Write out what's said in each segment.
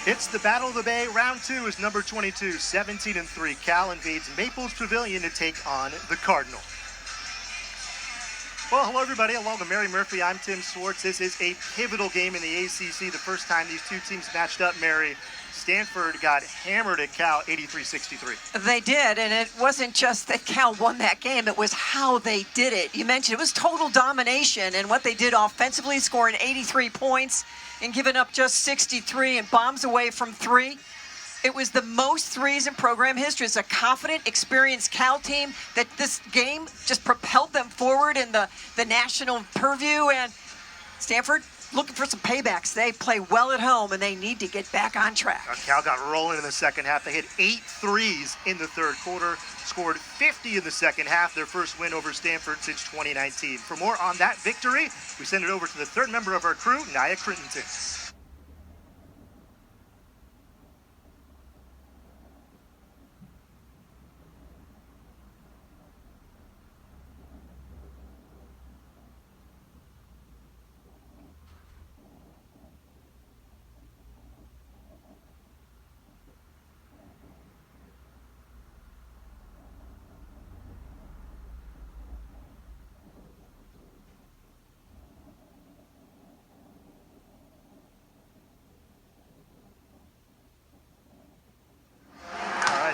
It's the Battle of the Bay. Round 2 is number 22, 17-3. Cal invades Maples Pavilion to take on the Cardinal. Well, hello everybody. Along with Mary Murphy, I'm Tim Swartz. This is a pivotal game in the ACC. The first time these two teams matched up, Mary. Stanford got hammered at Cal 83-63. They did, and it wasn't just that Cal won that game, it was how they did it. You mentioned it was total domination, and what they did offensively, scoring 83 points and giving up just 63 and bombs away from three. It was the most threes in program history. It's a confident, experienced Cal team that this game just propelled them forward in the national purview, and Stanford looking for some paybacks. They play well at home, and they need to get back on track. Cal got rolling in the second half. They hit 8 threes in the third quarter, scored 50 in the second half, their first win over Stanford since 2019. For more on that victory, we send it over to the third member of our crew, Nia Crittenton.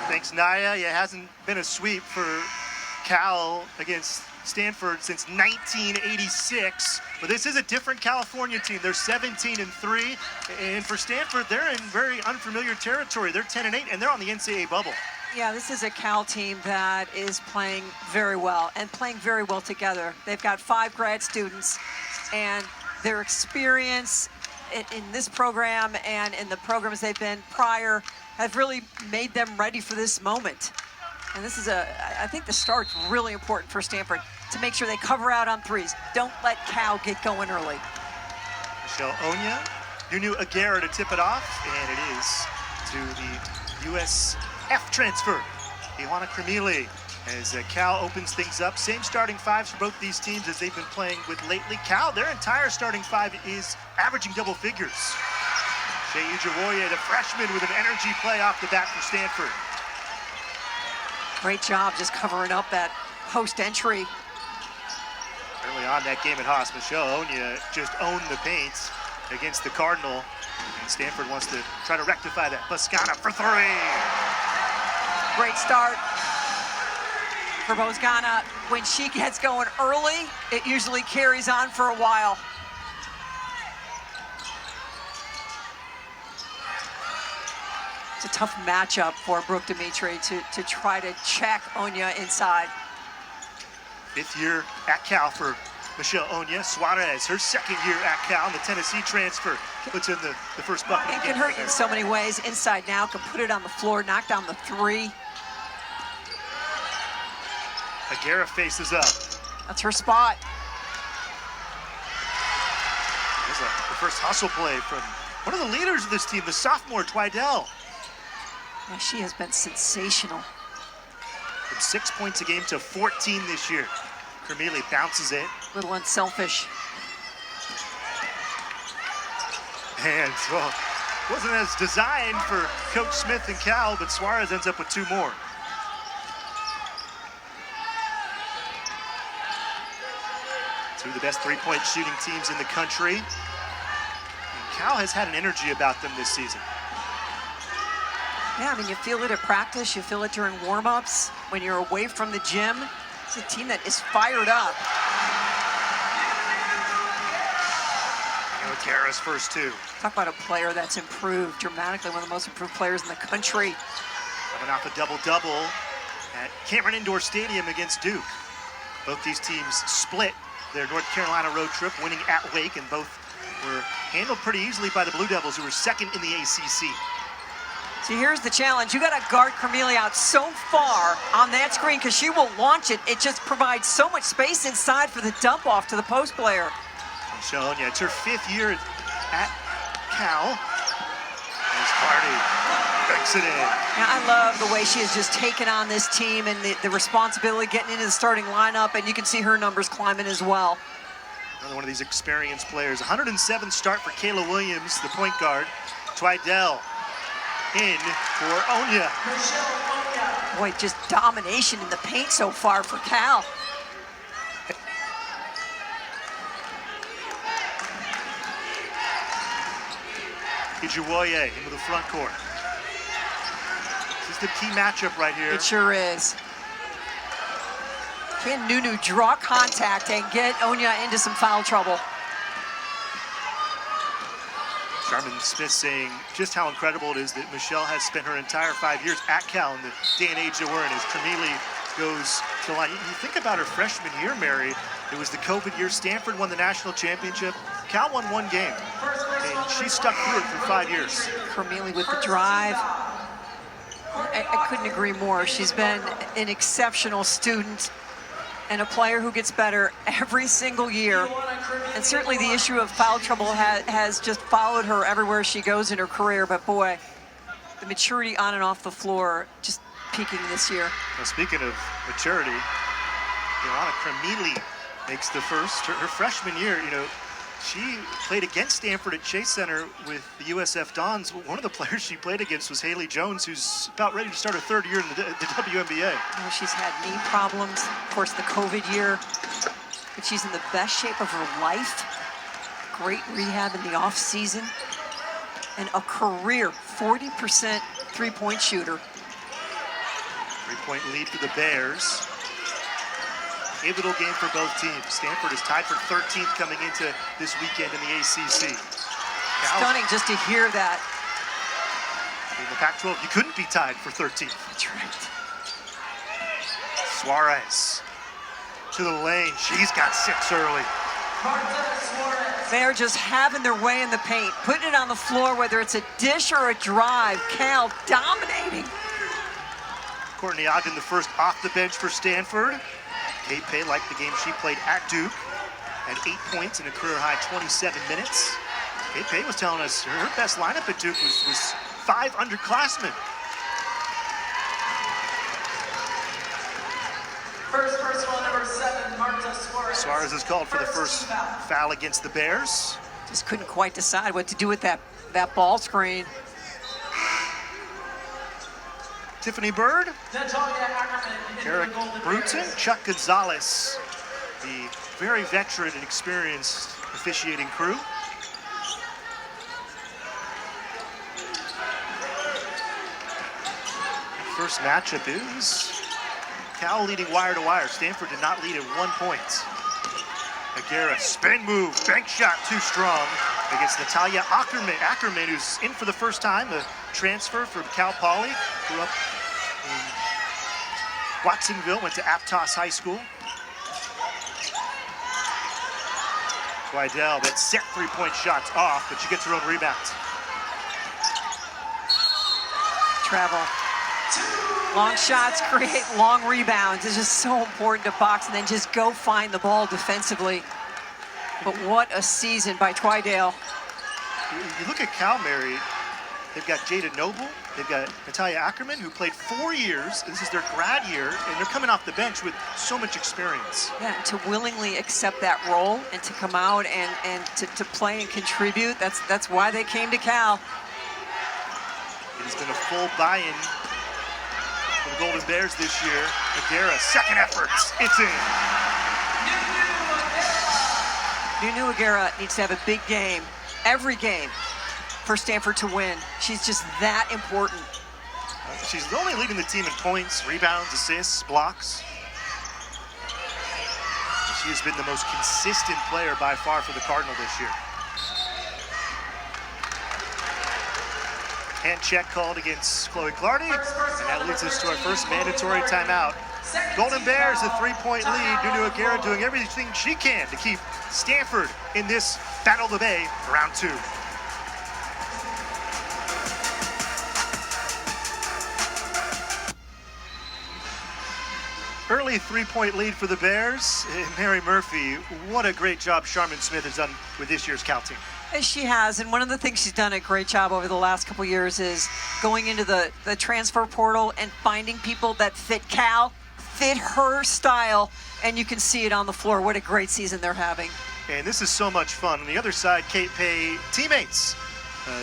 Thanks, Nia. It hasn't been a sweep for Cal against Stanford since 1986, but this is a different California team. They're 17-3, and for Stanford, they're in very unfamiliar territory. They're 10-8, and they're on the NCAA bubble. Yeah, this is a Cal team that is playing very well and playing very well together. They've got 5 grad students, and their experience in this program and in the programs they've been prior have really made them ready for this moment. And this is I think the start's really important for Stanford to make sure they cover out on threes. Don't let Cal get going early. Michelle Onya, Nunu Aguirre to tip it off, and it is to the USF transfer, Iwana Kremili, as Cal opens things up. Same starting fives for both these teams as they've been playing with lately. Cal, their entire starting five is averaging double figures. Shea Ijiwoye, the freshman, with an energy play off the bat for Stanford. Great job just covering up that post entry. Early on that game at Haas, Michelle Onya just owned the paint against the Cardinal, and Stanford wants to try to rectify that. Boscana for 3. Great start for Boscana. When she gets going early, it usually carries on for a while. It's a tough matchup for Brooke Dimitri to try to check Onya inside. 5th year at Cal for Michelle Onya. Suarez, her 2nd year at Cal, the Tennessee transfer, puts in the first bucket. It can hurt you in so many ways. Inside now, can put it on the floor, knock down the 3. Aguirre faces up. That's her spot. There's the first hustle play from one of the leaders of this team, the sophomore Twydell. Well, she has been sensational. From 6 points a game to 14 this year. Kremili bounces it. A little unselfish. And, well, wasn't as designed for Coach Smith and Cal, but Suarez ends up with 2 more. Two of the best three-point shooting teams in the country. And Cal has had an energy about them this season. Yeah, I mean, you feel it at practice, you feel it during warm-ups, when you're away from the gym. It's a team that is fired up. Aguirre's first 2. Talk about a player that's improved dramatically, one of the most improved players in the country. Coming off a double-double at Cameron Indoor Stadium against Duke. Both these teams split their North Carolina road trip, winning at Wake, and both were handled pretty easily by the Blue Devils, who were 2nd in the ACC. So here's the challenge. You got to guard Kremili out so far on that screen because she will launch it. It just provides so much space inside for the dump off to the post player. Michelle Onya, it's her 5th year at Cal. There's Cardi, breaks it in. Now, I love the way she has just taken on this team and the responsibility getting into the starting lineup, and you can see her numbers climbing as well. Another one of these experienced players. 107th start for Kayla Williams, the point guard. Twydell in for Onya. Boy, just domination in the paint so far for Cal. Ijuwoye into the front court. This is the key matchup right here. It sure is. Can Nunu draw contact and get Onya into some foul trouble? Sharman Smith saying just how incredible it is that Michelle has spent her entire 5 years at Cal in the day and age that we're in as Camille goes to the line. You think about her freshman year, Mary. It was the COVID year. Stanford won the national championship. Cal won 1 game. And she stuck through it for 5 years. Camille with the drive. I couldn't agree more. She's been an exceptional student and a player who gets better every single year. And certainly the issue of foul trouble has just followed her everywhere she goes in her career. But boy, the maturity on and off the floor just peaking this year. Well, speaking of maturity, Joanna Cremili makes the first. Her freshman year, she played against Stanford at Chase Center with the USF Dons. One of the players she played against was Haley Jones, who's about ready to start her 3rd year in the WNBA. She's had knee problems, of course, the COVID year, but she's in the best shape of her life. Great rehab in the off season, and a career 40% three-point shooter. 3-point lead for the Bears. Pivotal game for both teams. Stanford is tied for 13th coming into this weekend in the ACC. Stunning just to hear that. In the Pac-12, you couldn't be tied for 13th. That's right. Suarez to the lane. She's got 6 early. They're just having their way in the paint, putting it on the floor, whether it's a dish or a drive. Cal dominating. Courtney Ogden, the first off the bench for Stanford. Kate Pay liked the game she played at Duke, had 8 points in a career-high 27 minutes. Kate Pay was telling us her best lineup at Duke was 5 underclassmen. First personal, number 7, Marta Suarez. Suarez is called for the first foul against the Bears. Just couldn't quite decide what to do with that ball screen. Tiffany Bird, Natalia Ackerman, Eric Bruton, Chuck Gonzalez, the very veteran and experienced officiating crew. First matchup is Cal leading wire to wire. Stanford did not lead at 1 point. Aguera, spin move, bank shot too strong against Natalia Ackerman, who's in for the first time, a transfer from Cal Poly, grew up in Watsonville, went to Aptos High School. Weidel, that set 3-point shots off, but she gets her own rebound. Travel. Long shots create long rebounds. It's just so important to box and then just go find the ball defensively. But what a season by Twydale. You look at Cal, Mary, they've got Jada Noble, they've got Natalia Ackerman, who played 4 years. This is their grad year, and they're coming off the bench with so much experience. Yeah, to willingly accept that role and to come out and to play and contribute, that's why they came to Cal. It has been a full buy-in for the Golden Bears this year. Aguera, second effort, it's in. Nunu Aguera needs to have a big game, every game, for Stanford to win. She's just that important. She's only leading the team in points, rebounds, assists, blocks. She has been the most consistent player by far for the Cardinal this year. Hand check called against Chloe Clardy, and that leads us to our first mandatory timeout. Golden Bears, a 3-point lead. Nunu Aguera doing everything she can to keep Stanford in this Battle of the Bay, round 2. Early 3-point lead for the Bears. Mary Murphy, what a great job Sharman Smith has done with this year's Cal team. She has, and one of the things she's done a great job over the last couple years is going into the transfer portal and finding people that fit Cal, fit her style, and you can see it on the floor. What a great season they're having. And this is so much fun. On the other side, Kate Pay teammates.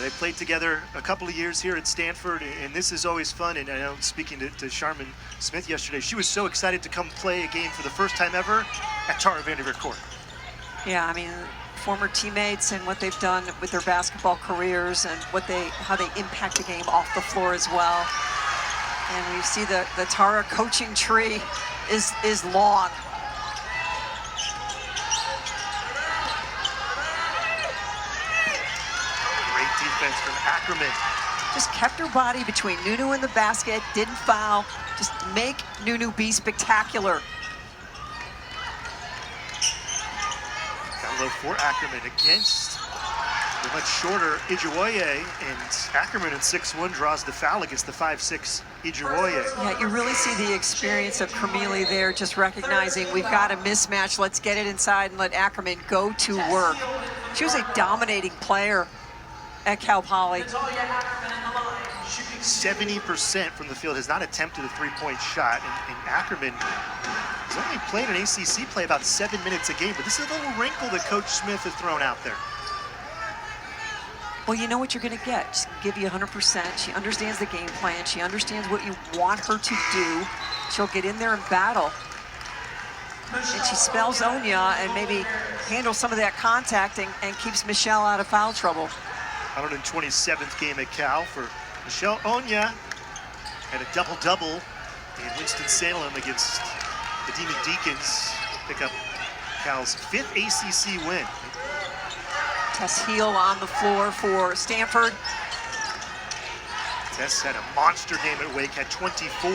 They played together a couple of years here at Stanford, and this is always fun. And I know, speaking to Charmin Smith yesterday, she was so excited to come play a game for the first time ever at Tara Vanderveer Court. Yeah, I mean, former teammates and what they've done with their basketball careers and how they impact the game off the floor as well. And we see the Tara coaching tree is long. Great defense from Ackerman. Just kept her body between Nunu and the basket, didn't foul, just make Nunu be spectacular. Down low for Ackerman against the much shorter Ijuwoye, and Ackerman at 6'1" draws the foul against the 5'6" Ijuwoye. Yeah, you really see the experience of Cremili there, just recognizing we've got a mismatch, let's get it inside and let Ackerman go to work. She was a dominating player at Cal Poly. 70% from the field, has not attempted a three-point shot, and Ackerman has only played an ACC play about 7 minutes a game, but this is a little wrinkle that Coach Smith has thrown out there. Well, you know what you're going to get. She's going to give you 100%. She understands the game plan. She understands what you want her to do. She'll get in there and battle. And she spells Onya and maybe handles some of that contact and keeps Michelle out of foul trouble. 127th game at Cal for Michelle Onya. Had a double-double in Winston-Salem against the Demon Deacons. Pick up Cal's 5th ACC win. Tess Heel on the floor for Stanford. Tess had a monster game at Wake, had 24.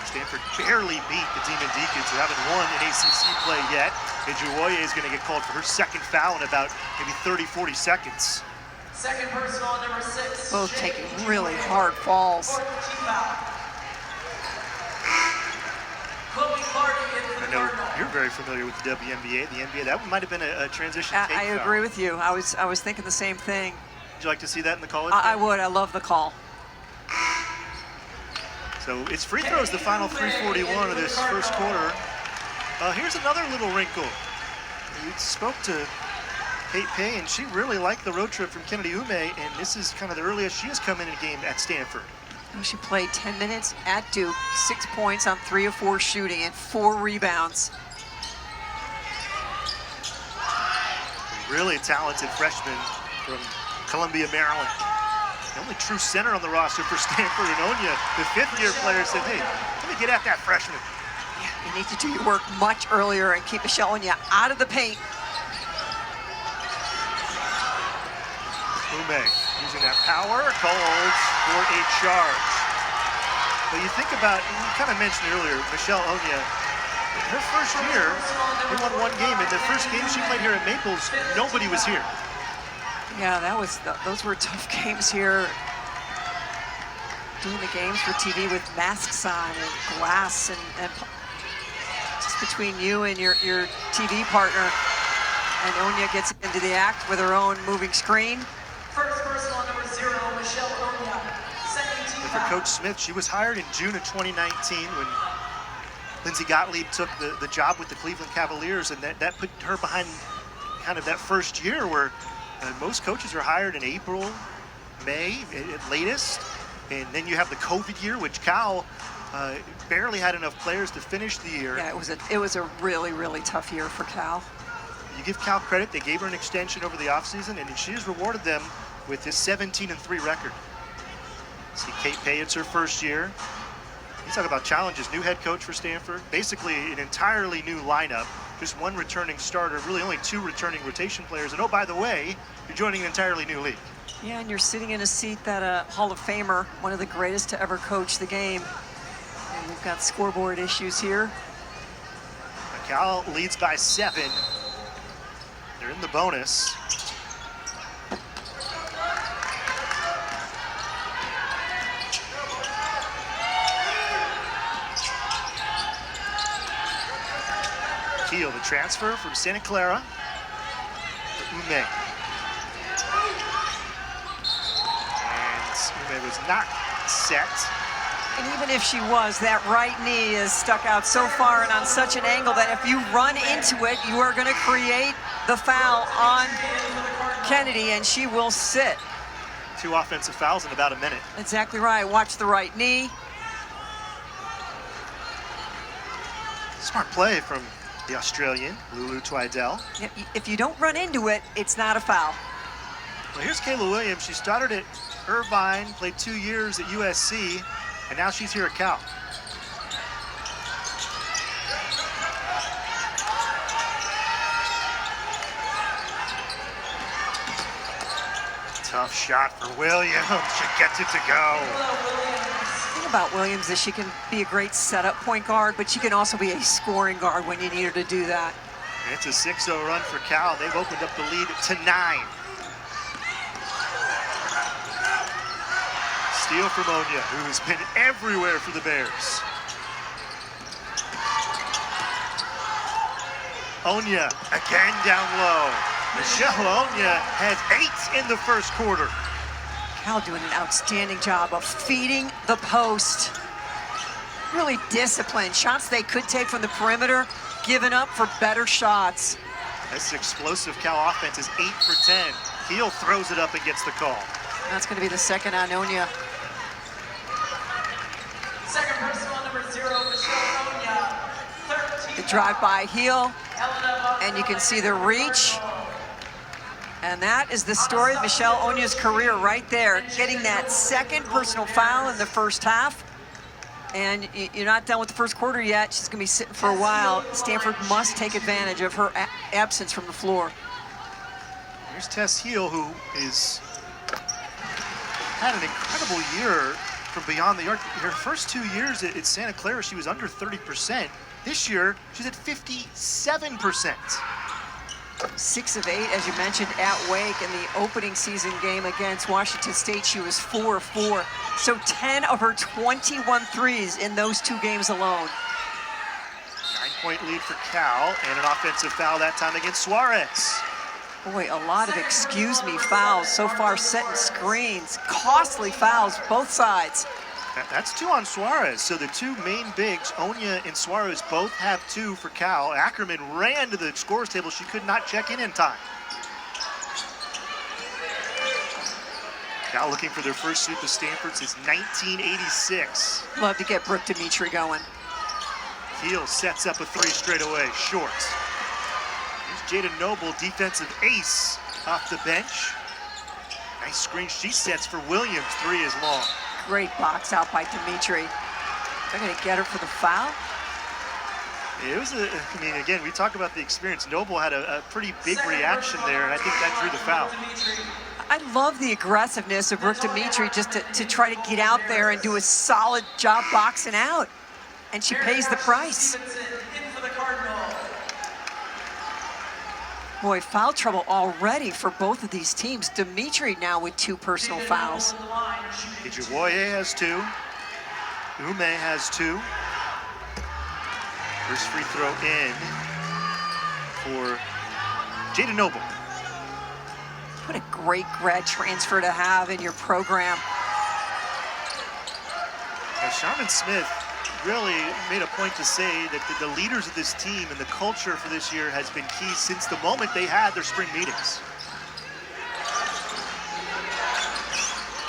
Stanford barely beat the Demon Deacons, who haven't won an ACC play yet. Ijuwoye is going to get called for her second foul in about maybe 30, 40 seconds. Second personal, number 6. Both taking really hard falls. I know you're very familiar with the WNBA, the NBA. That might have been a transition take I foul. agree with you. I was thinking the same thing. Would you like to see that in the college I game? would. I love the call. So it's free throws, the final 3:41 of this first quarter. Here's another little wrinkle. We spoke to Kate Pay, and she really liked the road trip from Kennedy Ume, and this is kind of the earliest she has come in a game at Stanford. She played 10 minutes at Duke, 6 points on 3 of 4 shooting and 4 rebounds. A really talented freshman from Columbia, Maryland. The only true center on the roster for Stanford, and Onya, the 5th-year player, said, hey, let me get at that freshman. Yeah, you need to do your work much earlier and keep Michelle Onya out of the paint. Ume using that power, called for a charge. But you think about, you kind of mentioned earlier, Michelle Onya, her first year, they won 1 game. In the first game she played here at Maples, nobody was here. Yeah, those were tough games here. Doing the games for TV with masks on and glass and just between you and your TV partner. And Onya gets into the act with her own moving screen. First personal, number 0, Michelle Onya. Second team For foul. Coach Smith, she was hired in June of 2019 when Lindsey Gottlieb took the job with the Cleveland Cavaliers, and that put her behind kind of that first year where most coaches are hired in April, May at latest. And then you have the COVID year, which Cal barely had enough players to finish the year. Yeah, it was a really, really tough year for Cal. You give Cal credit, they gave her an extension over the offseason, and she has rewarded them with this 17-3 record. See Kate Pay, it's her first year. You talk about challenges, new head coach for Stanford, basically an entirely new lineup, just 1 returning starter, really only 2 returning rotation players, and oh, by the way, you're joining an entirely new league. Yeah, and you're sitting in a seat that a Hall of Famer, one of the greatest to ever coach the game. And we've got scoreboard issues here. Cal leads by 7. They're in the bonus. Keel, the transfer from Santa Clara for Ume. And Ume was not set. And even if she was, that right knee is stuck out so far and on such an angle that if you run into it, you are going to create the foul on Kennedy, and she will sit. 2 offensive fouls in about a minute. Exactly right. Watch the right knee. Smart play from the Australian, Lulu Twidell. If you don't run into it, it's not a foul. Well, here's Kayla Williams. She started at Irvine, played 2 years at USC, and now she's here at Cal. Tough shot for Williams. She gets it to go. The thing about Williams is she can be a great setup point guard, but she can also be a scoring guard when you need her to do that. And it's a 6-0 run for Cal. They've opened up the lead to 9. Steal from Onya, who has been everywhere for the Bears. Onya again down low. Michelle Onya has 8 in the first quarter. Cal doing an outstanding job of feeding the post. Really disciplined. Shots they could take from the perimeter, giving up for better shots. This explosive Cal offense is 8 for 10. Heel throws it up and gets the call. That's going to be the second on Onya. Second personal, number 0, Michelle Onya. 13. The drive by heel, and you can see the reach. And that is the story of Michelle Onya's career right there, getting that second personal foul in the first half. And you're not done with the first quarter yet. She's going to be sitting for a while. Stanford must take advantage of her absence from the floor. Here's Tess Heel, who had an incredible year from beyond the arc. Her first 2 years at Santa Clara, she was under 30%. This year, she's at 57%. 6 of 8, as you mentioned, at Wake. In the opening season game against Washington State, she was 4 of 4. So 10 of her 21 threes in those 2 games alone. 9-point lead for Cal, and an offensive foul that time against Suarez. Boy, a lot of excuse me fouls so far, setting screens. Costly fouls, both sides. That's 2 on Suarez. So the 2 main bigs, Onya and Suarez, both have 2 for Cal. Ackerman ran to the scores table. She could not check in time. Cal looking for their first sweep of Stanford since 1986. Love to get Brooke Dimitri going. Heel sets up a 3 straight away, short. Here's Jada Noble, defensive ace off the bench. Nice screen she sets for Williams. 3 is long. Great box out by Dimitri. They're going to get her for the foul. It was I mean, again, we talk about the experience. Noble had a pretty big reaction there, and I think that drew the foul. I love the aggressiveness of Brooke Dimitri just to try to get out there and do a solid job boxing out. And she pays the price. Boy, foul trouble already for both of these teams. Dimitri now with 2 personal fouls. Ijiwoye has 2. Ume has 2. First free throw in for Jada Noble. What a great grad transfer to have in your program. Sharman Smith really made a point to say that the leaders of this team and the culture for this year has been key since the moment they had their spring meetings.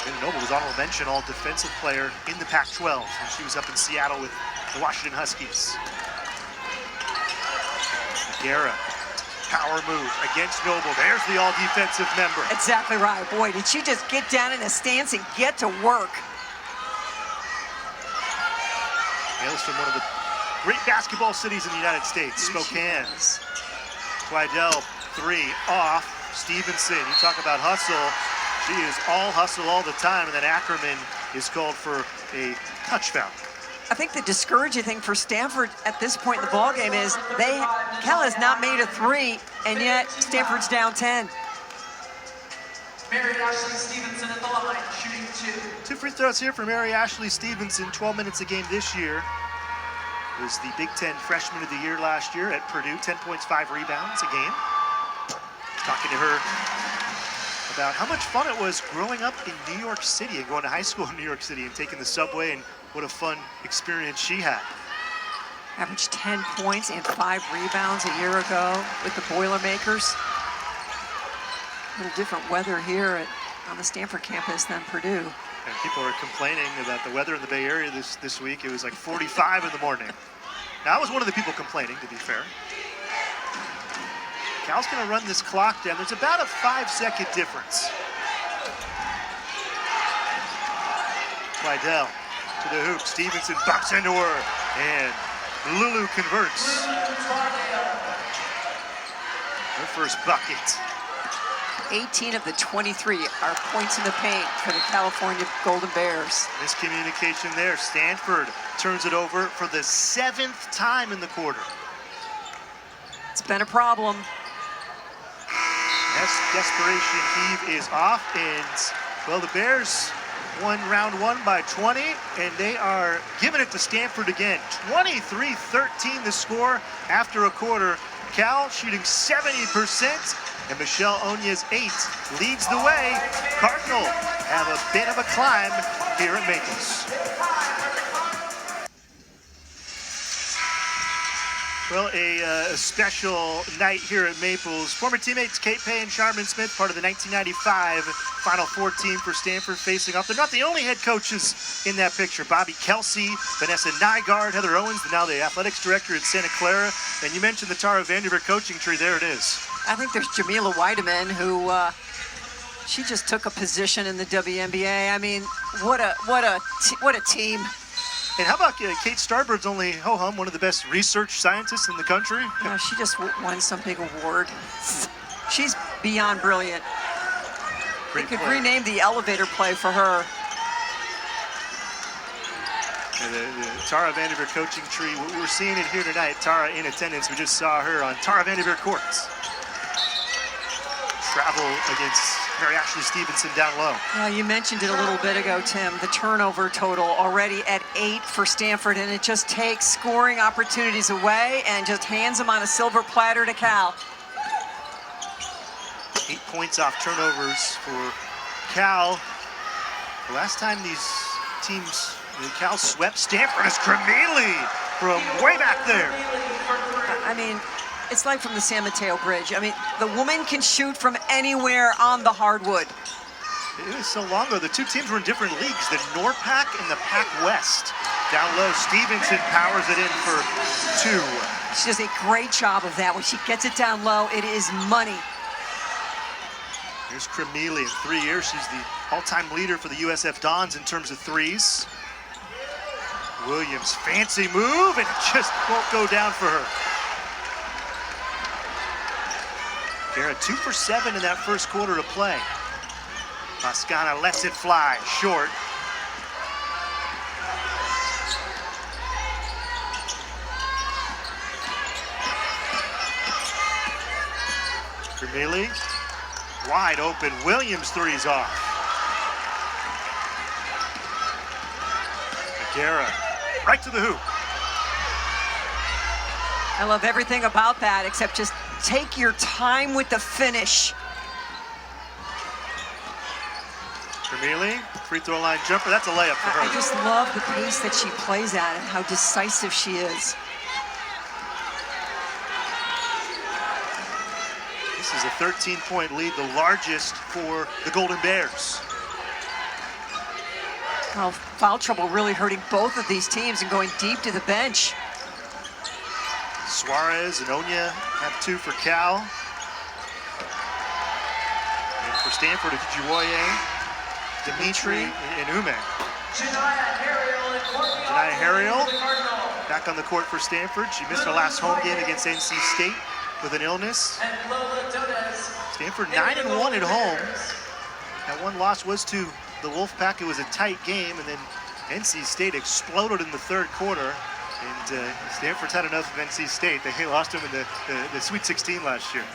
Jada Noble was honorable mention all defensive player in the Pac-12 when she was up in Seattle with the Washington Huskies. Guerra, power move against Noble. There's the all-defensive member. Exactly right. Boy, did she just get down in a stance and get to work. Hails from one of the great basketball cities in the United States, Spokane. Twidell, 3 off. Stevenson, you talk about hustle. She is all hustle all the time, and then Ackerman is called for a touch foul. I think the discouraging thing for Stanford at this point in the ballgame is Cal has not made a 3, and yet Stanford's down 10. Mary Ashley Stevenson at the line, shooting 2. 2 free throws here for Mary Ashley Stevenson, 12 minutes a game this year. Was the Big Ten Freshman of the Year last year at Purdue, 10 points, 5 rebounds a game. Talking to her about how much fun it was growing up in New York City and going to high school in New York City and taking the subway, and what a fun experience she had. Averaged 10 points and 5 rebounds a year ago with the Boilermakers. little different weather here on the Stanford campus than Purdue. And people are complaining about the weather in the Bay Area this week. It was like 45 in the morning. Now, I was one of the people complaining, to be fair. Cal's going to run this clock down. There's about a 5-second difference. Slidell to the hoop. Stevenson bumps into her, and Lulu converts. Her first bucket. 18 of the 23 are points in the paint for the California Golden Bears. Miscommunication there. Stanford turns it over for the 7th time in the quarter. It's been a problem. Desperation heave is off, and, well, the Bears won round 1 by 20, and they are giving it to Stanford again. 23-13 the score after a quarter. Cal shooting 70%, and Michelle Onya's 8 leads the way. Cardinal have a bit of a climb here at Maples. Well, a special night here at Maples. Former teammates Kate Pay and Charmin Smith, part of the 1995 Final Four team for Stanford, facing off. They're not the only head coaches in that picture. Bobby Kelsey, Vanessa Nygaard, Heather Owens, now the athletics director at Santa Clara. And you mentioned the Tara Vanderveer coaching tree. There it is. I think there's Jamila Weideman, who she just took a position in the WNBA. I mean, what a team. And how about Kate Starbird's only ho-hum, one of the best research scientists in the country? Yeah, she just won some big award. She's beyond brilliant. They could rename the elevator play for her. The Tara Vanderveer coaching tree, we're seeing it here tonight. Tara in attendance. We just saw her on Tara Vanderveer courts. Travel against Mary Ashley Stevenson down low. Yeah, you mentioned it a little bit ago, Tim. The turnover total already at 8 for Stanford, and it just takes scoring opportunities away and just hands them on a silver platter to Cal. 8 points off turnovers for Cal. The last time these teams, Cal swept Stanford is Cremeli from way back there. I mean, it's like from the San Mateo Bridge. I mean, the woman can shoot from anywhere on the hardwood. It was so long ago. The two teams were in different leagues, the NORPAC and the Pac West. Down low, Stevenson powers it in for 2. She does a great job of that. When she gets it down low, it is money. Here's Cremeli. In 3 years, she's the all-time leader for the USF Dons in terms of threes. Williams, fancy move, and it just won't go down for her. Garrett 2 for 7 in that first quarter to play. Mascana lets it fly, short. Cremeli, wide open. Williams three's off. Aguera, right to the hoop. I love everything about that, except just take your time with the finish. Cremeli, free throw line jumper. That's a layup for her. I just love the pace that she plays at and how decisive she is. This is a 13-point lead, the largest for the Golden Bears. Well, foul trouble really hurting both of these teams and going deep to the bench. Suarez and Onya have 2 for Cal. And for Stanford, it's Juwoye, Dimitri, and Ume. Janiyah Harriel back on the court for Stanford. She missed her last home game against NC State with an illness. Stanford 9-1 at home. That one loss was to the Wolfpack. It was a tight game, and then NC State exploded in the third quarter. And Stanford's had enough of NC State. They lost them in the Sweet 16 last year.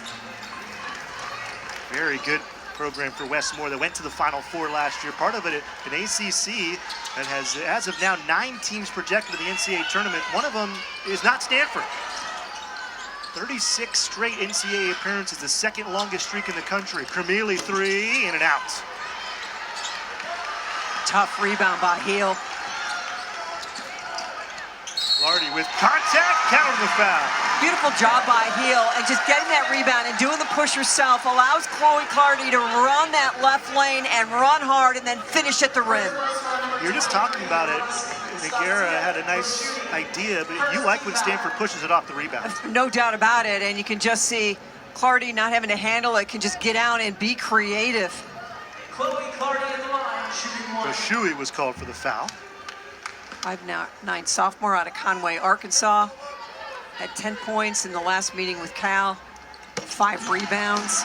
Very good program for Westmore that went to the Final Four last year. Part of it, an ACC that has, as of now, 9 teams projected to the NCAA tournament. One of them is not Stanford. 36 straight NCAA appearances, the second longest streak in the country. Cremeli 3, in and out. Tough rebound by Heel. Lardy with contact, counter the foul. Beautiful job by Heel, and just getting that rebound and doing the push herself allows Chloe Clardy to run that left lane and run hard and then finish at the rim. You're just talking about it. Nogueira had a nice idea, but you like when Stanford pushes it off the rebound. No doubt about it, and you can just see Clardy not having to handle it, can just get out and be creative. Chloe Clardy in the line, shooting one. So Shuey was called for the foul. 5'9" sophomore out of Conway, Arkansas. Had 10 points in the last meeting with Cal, 5 rebounds.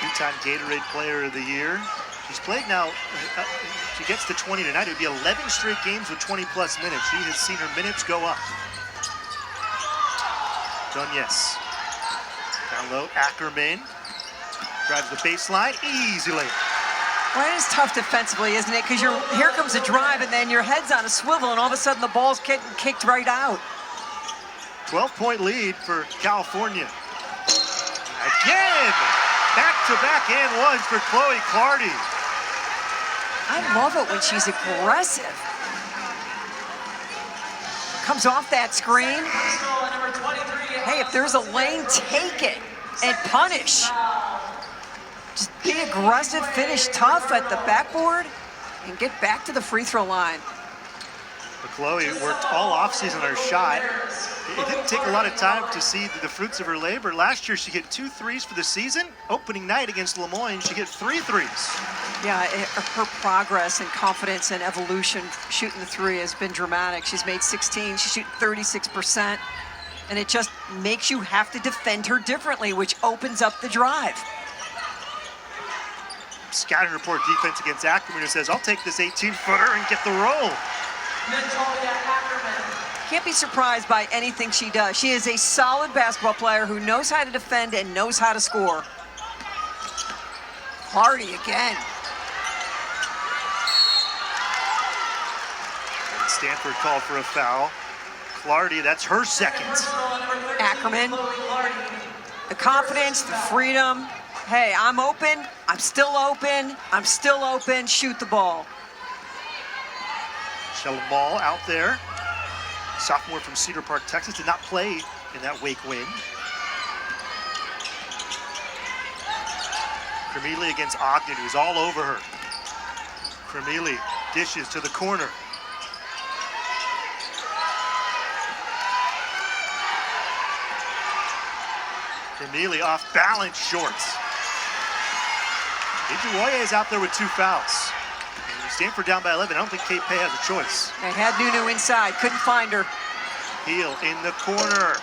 Two-time Gatorade Player of the Year. She's played now, she gets to 20 tonight. It would be 11 straight games with 20-plus minutes. She has seen her minutes go up. Yes. Down low, Ackerman drives the baseline easily. Well, it is tough defensively, isn't it? Because here comes a drive, and then your head's on a swivel, and all of a sudden the ball's getting kicked right out. 12-point lead for California. Again, back-to-back and ones for Chloe Clardy. I love it when she's aggressive. Comes off that screen. Hey, if there's a lane, take it and punish. Just be aggressive, finish tough at the backboard, and get back to the free throw line. But Chloe worked all offseason on her shot. It didn't take a lot of time to see the fruits of her labor. Last year, she hit 2 threes for the season. Opening night against Lemoyne, she hit 3 threes. Yeah, her progress and confidence and evolution shooting the three has been dramatic. She's made 16, she's shooting 36%, and it just makes you have to defend her differently, which opens up the drive. Scouting report defense against Ackerman, who says, I'll take this 18-footer and get the roll. Natalia Ackerman. Can't be surprised by anything she does. She is a solid basketball player who knows how to defend and knows how to score. Clardy again. Stanford called for a foul. Clardy, that's her second. Ackerman. The confidence, the freedom. Hey, I'm open. I'm still open. I'm still open. Shoot the ball. Michelle Mall out there. Sophomore from Cedar Park, Texas, did not play in that Wake win. Cremili against Ogden, who's all over her. Cremili dishes to the corner. Cremili off balance, shorts. Ijuwoye is out there with 2 fouls. And Stanford down by 11. I don't think Kate Pay has a choice. They had Nunu inside, couldn't find her. Heel in the corner.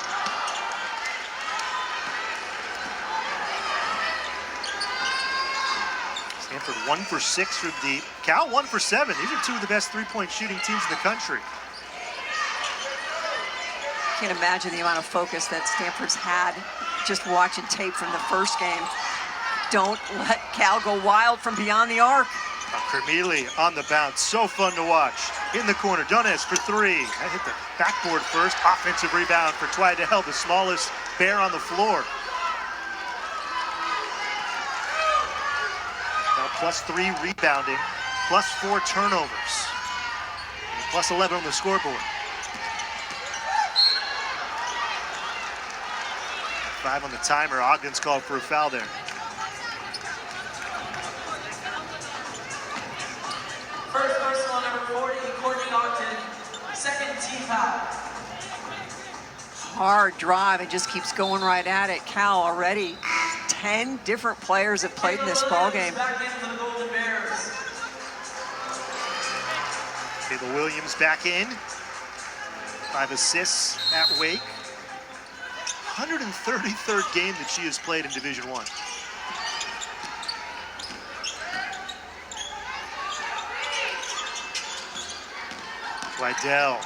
Stanford 1 for 6 from deep. Cal 1 for 7. These are 2 of the best three-point shooting teams in the country. Can't imagine the amount of focus that Stanford's had just watching tape from the first game. Don't let Cal go wild from beyond the arc. Cremili on the bounce, so fun to watch. In the corner, Dones for 3. That hit the backboard first. Offensive rebound for Twidell, the smallest bear on the floor. Now +3 rebounding, +4 turnovers, and +11 on the scoreboard. 5 on the timer. Ogden's called for a foul there. First personal, number 40, Courtney Ogden. Second team foul. Hard drive and just keeps going right at it. Cal already 10 different players have played in this ball game. Back into the Golden Bears. Taylor Williams back in. 5 assists at Wake. 133rd game that she has played in Division I. Twidell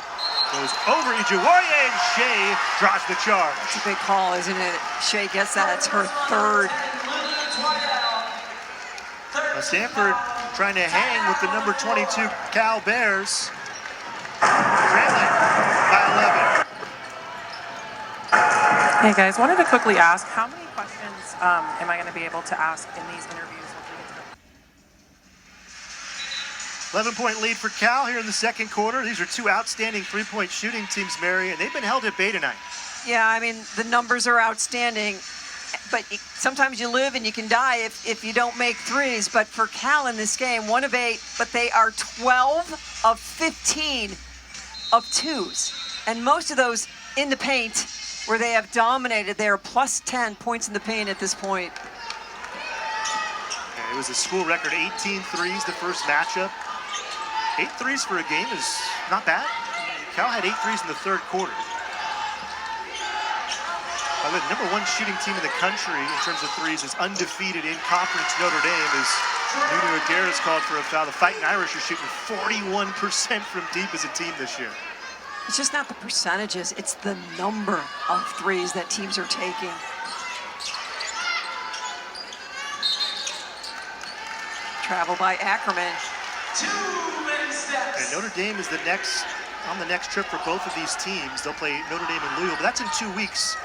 goes over Ijuwoye, and Shea draws the charge. It's a big call, isn't it? Shea gets that. It's her third. Now Stanford trying to hang with the number 22 Cal Bears. Trailing by 11. Hey guys, wanted to quickly ask, how many questions am I going to be able to ask in these interviews? 11-point lead for Cal here in the second quarter. These are two outstanding three-point shooting teams, Mary, and they've been held at bay tonight. Yeah, I mean, the numbers are outstanding, but sometimes you live and you can die if you don't make threes. But for Cal in this game, 1 of 8, but they are 12 of 15 of twos. And most of those in the paint where they have dominated. They are plus 10 points in the paint at this point. Yeah, it was a school record 18 threes the first matchup. 8 threes for a game is not bad. Cal had 8 threes in the third quarter. The number 1 shooting team in the country in terms of threes is undefeated in conference. Notre Dame is Nuno Aguirre's called for a foul. The Fighting Irish are shooting 41% from deep as a team this year. It's just not the percentages, it's the number of threes that teams are taking. Travel by Ackerman. 2 many steps. And Notre Dame is on the next trip for both of these teams. They'll play Notre Dame and Louisville, but that's in 2 weeks.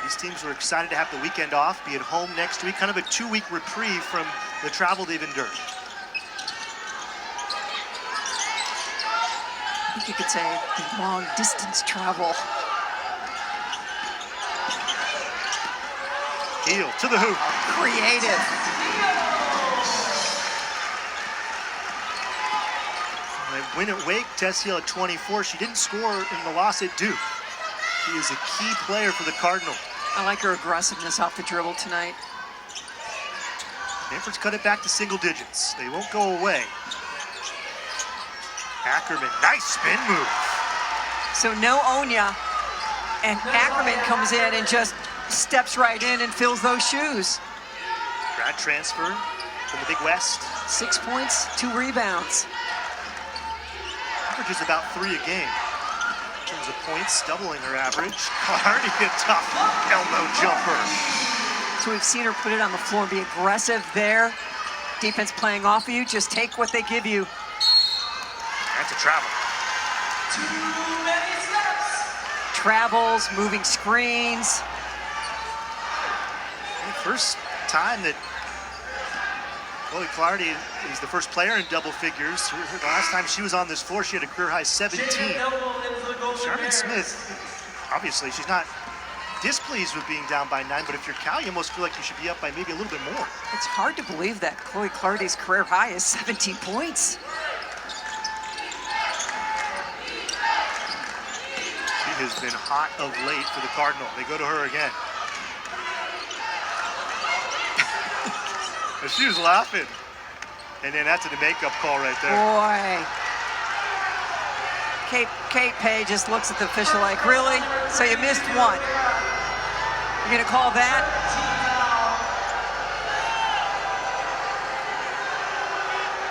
These teams were excited to have the weekend off, be at home next week, kind of a 2-week reprieve from the travel they've endured. I think you could say the long distance travel. Heel to the hoop. Creative. They win at Wake, Tess Heel at 24. She didn't score in the loss at Duke. She is a key player for the Cardinal. I like her aggressiveness off the dribble tonight. Stanford's cut it back to single digits. They won't go away. Ackerman, nice spin move. So no Onya, and Ackerman comes in and just steps right in and fills those shoes. Grad transfer from the Big West. 6 points, 2 rebounds. Averages about 3 a game. In terms of points, doubling her average. Clardy, a tough elbow jumper. So we've seen her put it on the floor and be aggressive there. Defense playing off of you, just take what they give you. That's a travel. 2 many steps. Travels, moving screens. First time that Chloe Clardy is the first player in double figures. The last time she was on this floor, she had a career-high 17. Sherman Smith, obviously, she's not displeased with being down by 9, but if you're Cal, you almost feel like you should be up by maybe a little bit more. It's hard to believe that Chloe Clardy's career high is 17 points. She has been hot of late for the Cardinal. They go to her again. She was laughing. And then that's a makeup call right there. Boy. Kate Pay just looks at the official like, really? So you missed one. You're gonna call that?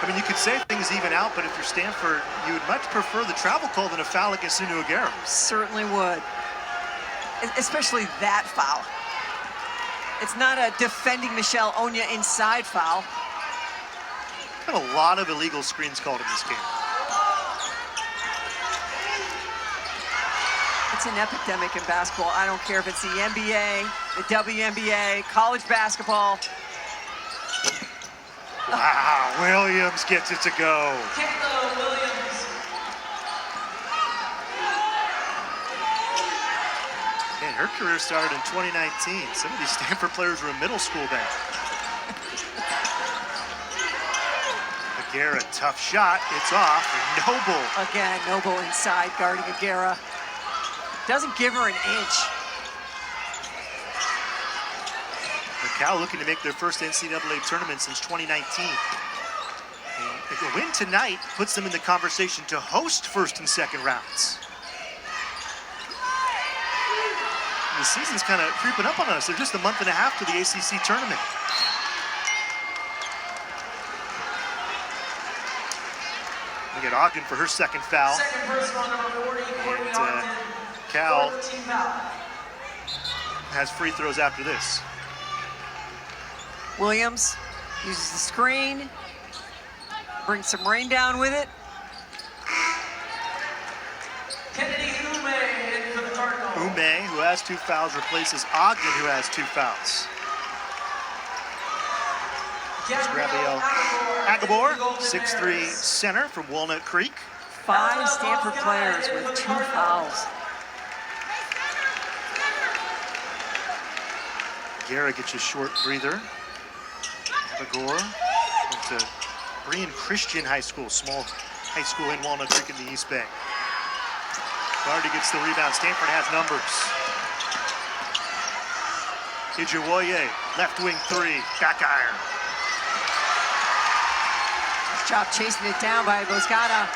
I mean, you could say things even out, but if you're Stanford, you would much prefer the travel call than a foul against Nuno Aguirre. Certainly would. Especially that foul. It's not a defending Michelle Onya inside foul. Got a lot of illegal screens called in this game. It's an epidemic in basketball. I don't care if it's the NBA, the WNBA, college basketball. Wow, Williams gets it to go. Kayla Williams. Man, her career started in 2019. Some of these Stanford players were in middle school then. Aguirre, tough shot. It's off. And Noble. Again, Noble inside guarding Aguirre. Doesn't give her an inch. Cal looking to make their first NCAA tournament since 2019. And a win tonight puts them in the conversation to host first and second rounds. The season's kind of creeping up on us. They're just a month and a half to the ACC tournament. We get Ogden for her second foul. Second personal, number 40, Courtney And Ogden. Cal Fourth team foul. has free throws after this. Williams uses the screen, brings some rain down with it. Kennedy Ume in for the Cardinals. Ume, who has 2 fouls, replaces Ogden, who has 2 fouls. It's Gabrielle Agabor, 6'3" center from Walnut Creek. 5 Stanford players with 2 fouls. Guerra gets a short breather. Agabor went to Berean Christian High School, small high school in Walnut Creek in the East Bay. Clardy gets the rebound. Stanford has numbers. Ijiwoye, left wing 3, back iron. Nice job chasing it down by Boscana.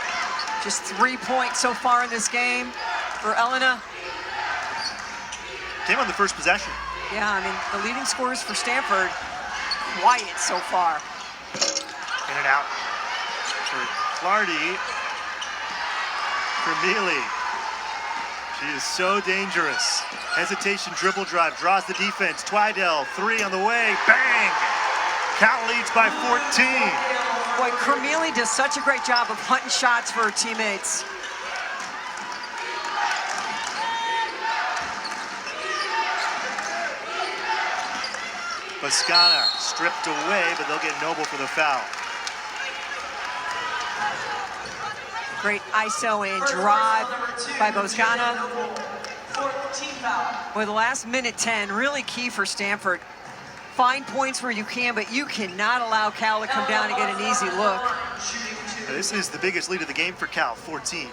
Just 3 points so far in this game for Elena. Came on the first possession. Yeah, I mean, the leading scorers for Stanford, quiet so far. In and out for Clardy. Cremili. She is so dangerous. Hesitation, dribble drive, draws the defense. Twidell, 3 on the way, bang! Cal leads by 14. Boy, Cremili does such a great job of hunting shots for her teammates. Boscana stripped away, but they'll get Noble for the foul. Great ISO and drive by Boscana. 14 foul. Boy, the last minute 10, really key for Stanford. Find points where you can, but you cannot allow Cal to come down and get an easy look. This is the biggest lead of the game for Cal, 14.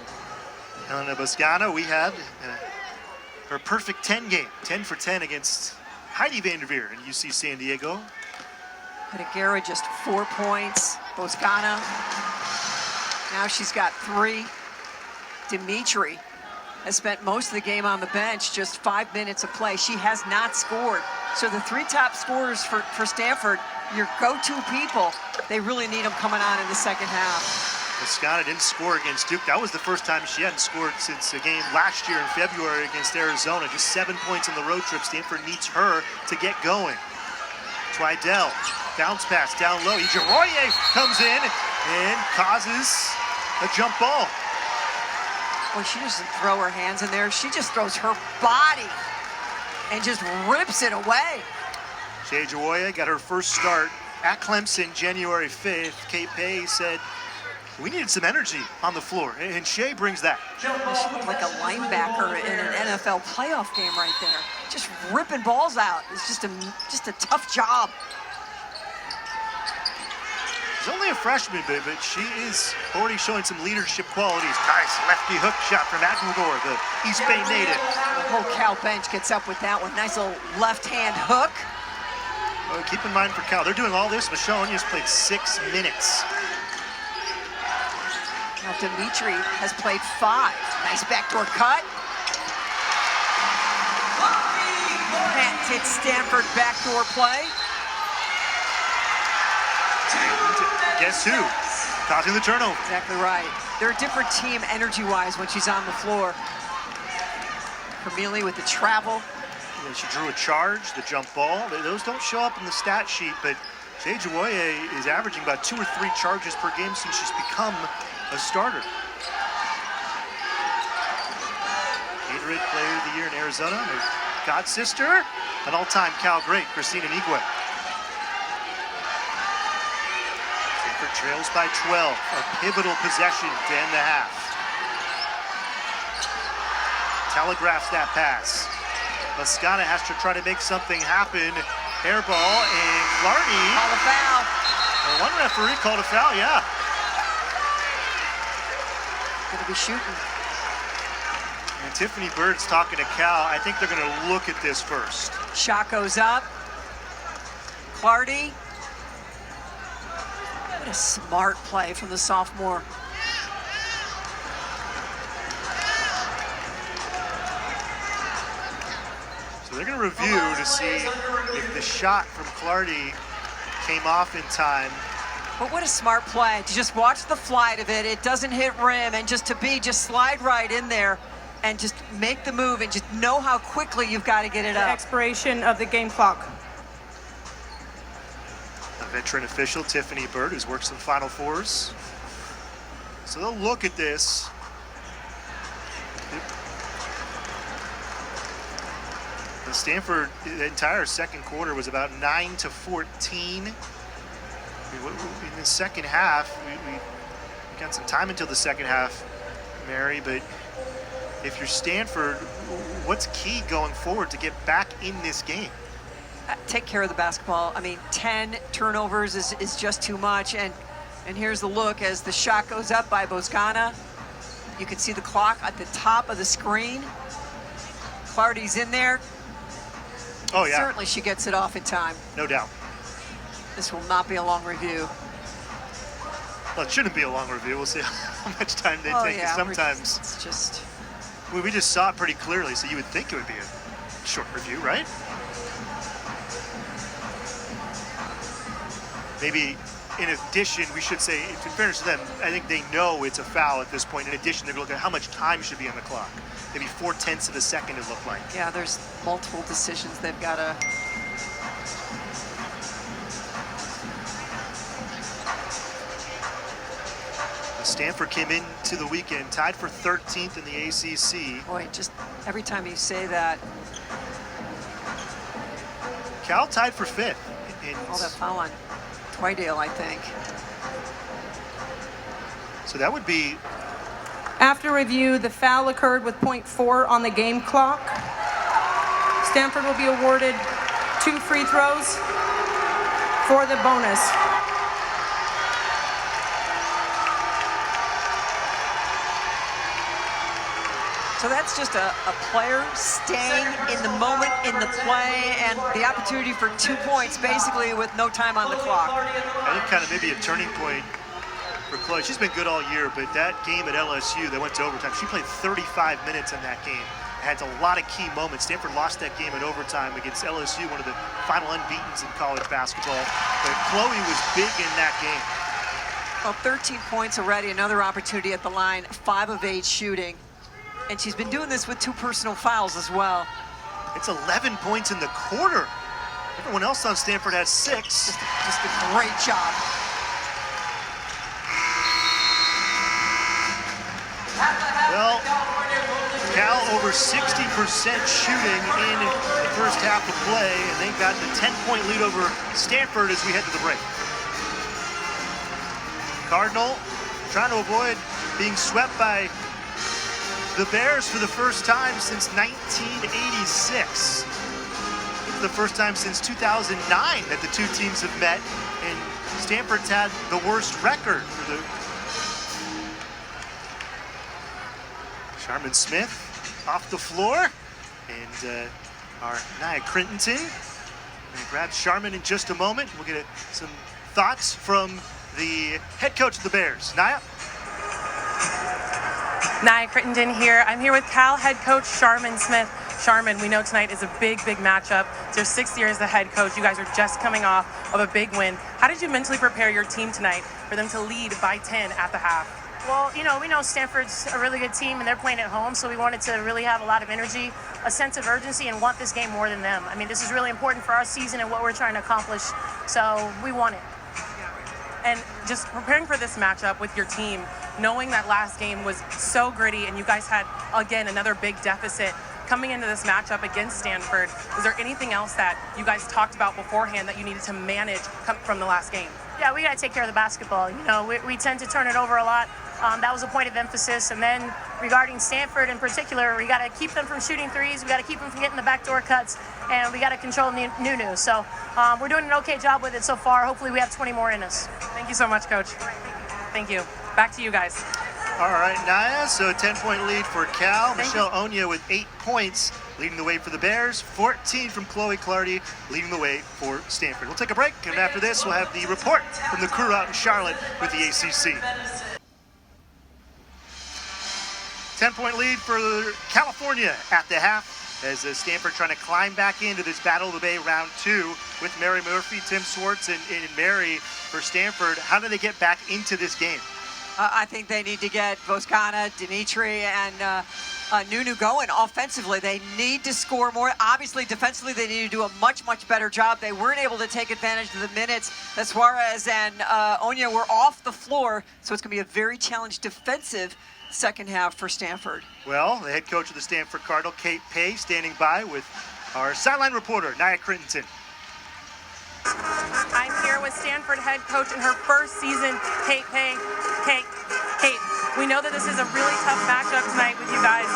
Elena Boscana, we had her perfect 10 game, 10 for 10 against Heidi Vanderveer in UC San Diego. Guerra just 4 points. Boscana, now she's got 3. Dimitri has spent most of the game on the bench, just 5 minutes of play. She has not scored. So the 3 top scorers for Stanford, your go-to people, they really need them coming on in the second half. Boscana didn't score against Duke. That was the first time she hadn't scored since a game last year in February against Arizona. Just 7 points on the road trip. Stanford needs her to get going. Twidell, bounce pass down low. Ijiwoye comes in and causes a jump ball. Boy, she doesn't throw her hands in there. She just throws her body and just rips it away. Ijiwoye got her first start at Clemson January 5th. Kate Pay said, we needed some energy on the floor, and Shea brings that. She looked like a linebacker in an NFL playoff game right there. Just ripping balls out. It's just a tough job. She's only a freshman, but she is already showing some leadership qualities. Nice lefty hook shot from Agabor, the East Bay native. The whole Cal bench gets up with that one. Nice little left-hand hook. Well, keep in mind for Cal, they're doing all this. Michelle Onya's played 6 minutes. Now Dimitri has played 5. Nice backdoor cut. Patented Stanford backdoor play. Guess who? Causing the turnover. Exactly right. They're a different team energy-wise when she's on the floor. Cremili with the travel. Yeah, she drew a charge, the jump ball. Those don't show up in the stat sheet, but Ijiwoye is averaging about 2 or 3 charges per game since she's become a starter. Gatorade Player of the Year in Arizona, her god sister, an all-time Cal great, Christina Igwe. Stanford trails by 12, a pivotal possession to end the half. Telegraphs that pass. Boscana has to try to make something happen. Air ball, and Clardy. Call a foul. Well, one referee called a foul, yeah. Gonna be shooting. And Tiffany Bird's talking to Cal. I think they're gonna look at this first. Shot goes up. Clardy. What a smart play from the sophomore. So they're gonna review to see if the shot from Clardy came off in time. But what a smart play. To just watch the flight of it. It doesn't hit rim, and just slide right in there and just make the move and just know how quickly you've got to get it up. Expiration of the game clock. A veteran official, Tiffany Bird, who's worked some Final Fours. So they'll look at this. The Stanford, the entire second quarter was about 9-14. In the second half, we got some time until the second half, Mary, but if you're Stanford, what's key going forward to get back in this game? Take care of the basketball. I mean, 10 turnovers is just too much. And here's the look as the shot goes up by Boscana. You can see the clock at the top of the screen. Clardy's in there. Oh, yeah. Certainly she gets it off in time. No doubt. This will not be a long review. Well, it shouldn't be a long review. We'll see how much time they take. Yeah, Sometimes it's just... we just saw it pretty clearly, so you would think it would be a short review, right? Maybe in addition, we should say, in fairness to them, I think they know it's a foul at this point. In addition, they're looking at how much time should be on the clock. Maybe 4/10 of a second, it looked like. Yeah, there's multiple decisions they've got to... Stanford came into the weekend tied for 13th in the ACC. Boy, just every time you say that... Cal tied for 5th. All that foul on Twiddale, I think. So that would be... After review, the foul occurred with .4 on the game clock. Stanford will be awarded 2 free throws for the bonus. So that's just a player staying in the moment, in the play, and the opportunity for 2 points, basically with no time on the clock. I think kind of maybe a turning point for Chloe. She's been good all year, but that game at LSU that went to overtime, she played 35 minutes in that game. Had a lot of key moments. Stanford lost that game in overtime against LSU, one of the final unbeatens in college basketball. But Chloe was big in that game. Well, 13 points already, another opportunity at the line, 5 of 8 shooting. And she's been doing this with 2 personal fouls as well. It's 11 points in the quarter. Everyone else on Stanford has 6. Just a great job. Well, Cal over 60% shooting in the first half of play, and they got the 10-point lead over Stanford as we head to the break. Cardinal trying to avoid being swept by the Bears for the first time since 1986. It's the first time since 2009 that the two teams have met, and Stanford's had the worst record for the... Sharman Smith off the floor, and our Nia Crittenton. We'll grab Sharman in just a moment. We'll get some thoughts from the head coach of the Bears. Nia? Nia Crittenton here. I'm here with Cal head coach Sharman Smith. Sharman, we know tonight is a big matchup. It's your 6th year as the head coach. You guys are just coming off of a big win. How did you mentally prepare your team tonight for them to lead by 10 at the half? Well, we know Stanford's a really good team and they're playing at home, so we wanted to really have a lot of energy, a sense of urgency, and want this game more than them. I mean, this is really important for our season and what we're trying to accomplish, so we want it. And just preparing for this matchup with your team, knowing that last game was so gritty and you guys had, again, another big deficit coming into this matchup against Stanford, is there anything else that you guys talked about beforehand that you needed to manage from the last game? Yeah, we got to take care of the basketball. We tend to turn it over a lot. That was a point of emphasis. And then regarding Stanford in particular, we got to keep them from shooting threes. We got to keep them from getting the backdoor cuts. And we got to control Nunu. So we're doing an okay job with it so far. Hopefully we have 20 more in us. Thank you so much, Coach. Thank you. Back to you guys. All right, Nia, so a 10-point lead for Cal. Michelle Onya with 8 points, leading the way for the Bears. 14 from Chloe Clardy, leading the way for Stanford. We'll take a break, and after this, we'll have the report from the crew out in Charlotte with the ACC. 10-point lead for California at the half, as Stanford trying to climb back into this Battle of the Bay round 2 with Mary Murphy, Tim Swartz, and Mary for Stanford. How do they get back into this game? I think they need to get Boscana, Dimitri, and Nunu going offensively. They need to score more. Obviously, defensively, they need to do a much better job. They weren't able to take advantage of the minutes. As Suarez and Onya were off the floor, so it's going to be a very challenged defensive second half for Stanford. Well, the head coach of the Stanford Cardinal, Kate Pay, standing by with our sideline reporter, Nia Crittenton. I'm here here with Stanford head coach in her first season, Kate Pay. Kate, we know that this is a really tough matchup tonight with you guys.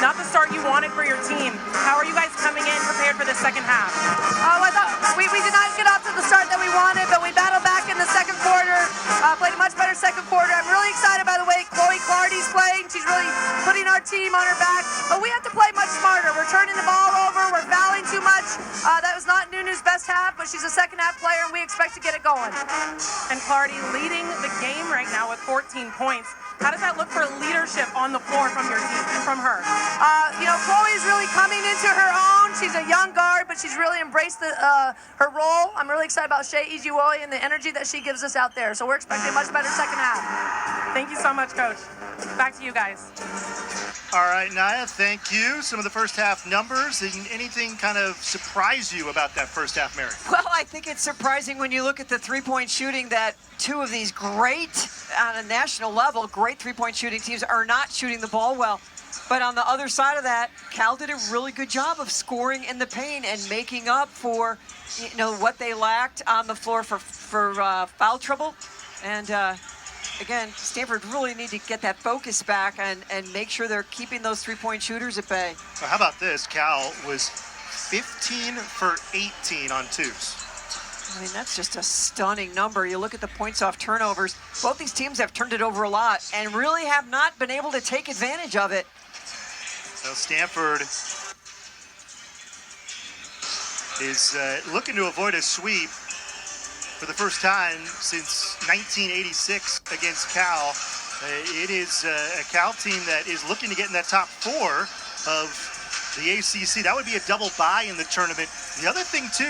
Not the start you wanted for your team. How are you guys coming in prepared for the second half? I thought we did not get off to the start that we wanted, but we battled back in the second quarter, played a much better second quarter. I'm really excited by the way Chloe Clardy's playing. She's really putting our team on her back, but we have to play much smarter. We're turning the ball over, we're fouling too much. That was not Nunu's best half, but she's a second half player and we expect to get it going. And Clardy leading the game right now with 14 points. How does that look for leadership on the floor from your team, from her? Chloe's really coming into her own. She's a young guard, but she's really embraced her role. I'm really excited about Shea Ijiwoye and the energy that she gives us out there. So we're expecting a much better second half. Thank you so much, Coach. Back to you guys. All right, Naya, thank you. Some of the first half numbers. Did anything kind of surprise you about that first half, Mary? Well, I think it's surprising when you look at the three-point shooting that two of these great, on a national level, great three-point shooting teams are not shooting the ball well. But on the other side of that, Cal did a really good job of scoring in the paint and making up for, what they lacked on the floor for foul trouble. And again, Stanford really need to get that focus back and make sure they're keeping those three-point shooters at bay. Well, how about this? Cal was 15 for 18 on twos. I mean, that's just a stunning number. You look at the points off turnovers. Both these teams have turned it over a lot and really have not been able to take advantage of it. So Stanford is looking to avoid a sweep for the first time since 1986 against Cal. It is a Cal team that is looking to get in that top four of the ACC. That would be a double bye in the tournament. The other thing, too,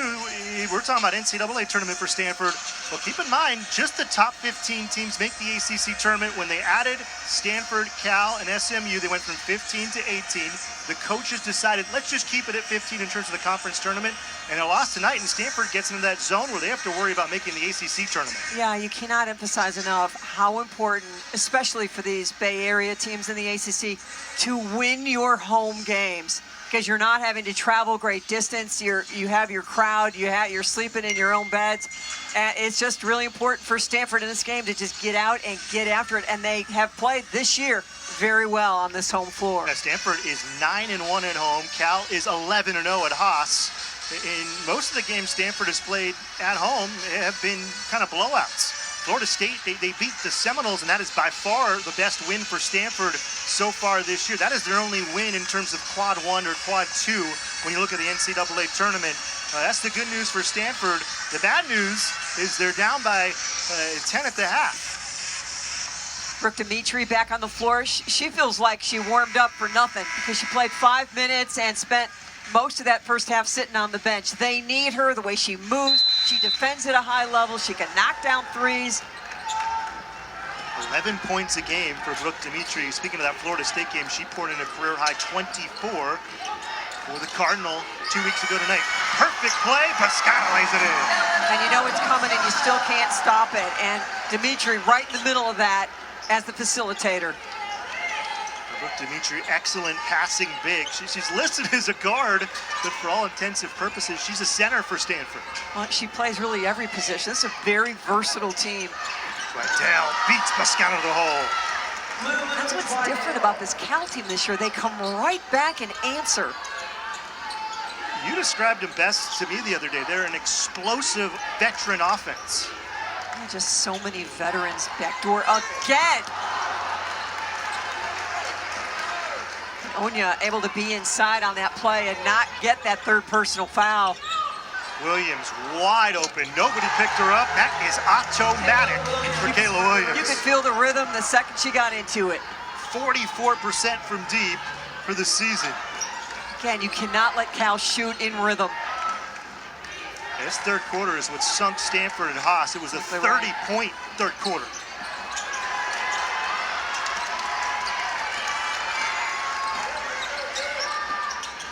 we're talking about NCAA tournament for Stanford. Well, keep in mind, just the top 15 teams make the ACC tournament. When they added Stanford, Cal, and SMU, they went from 15 to 18. The coaches decided, let's just keep it at 15 in terms of the conference tournament. And they lost tonight, and Stanford gets into that zone where they have to worry about making the ACC tournament. Yeah, you cannot emphasize enough how important, especially for these Bay Area teams in the ACC, to win your home games. Because you're not having to travel great distance, you have your crowd, you're sleeping in your own beds. And it's just really important for Stanford in this game to just get out and get after it. And they have played this year very well on this home floor. Now, Stanford is 9-1 at home. Cal is 11-0 at Haas. In most of the games Stanford has played at home have been kind of blowouts. Florida State, they beat the Seminoles, and that is by far the best win for Stanford so far this year. That is their only win in terms of quad 1 or quad 2 when you look at the NCAA tournament. That's the good news for Stanford. The bad news is they're down by 10 at the half. Brooke Dimitri back on the floor. She feels like she warmed up for nothing because she played 5 minutes and spent most of that first half sitting on the bench. They need her, the way she moves. She defends at a high level. She can knock down threes. 11 points a game for Brooke Dimitri. Speaking of that Florida State game, she poured in a career-high 24 for the Cardinal 2 weeks ago tonight. Perfect play, Pascana lays it in. And you know it's coming and you still can't stop it. And Dimitri right in the middle of that as the facilitator. Brooke Dimitri, excellent passing big. She's listed as a guard, but for all intents and purposes, she's a center for Stanford. Well, she plays really every position. This is a very versatile team. Rydell beats Pascana to the hole. That's what's different about this Cal team this year. They come right back and answer. You described them best to me the other day. They're an explosive veteran offense. Just so many veterans. Backdoor again. Onya able to be inside on that play and not get that third personal foul. Williams wide open. Nobody picked her up. That is automatic for Kayla Williams. You could feel the rhythm the second she got into it. 44% from deep for the season. Again, you cannot let Cal shoot in rhythm. This third quarter is what sunk Stanford and Haas. It was a 30-point third quarter.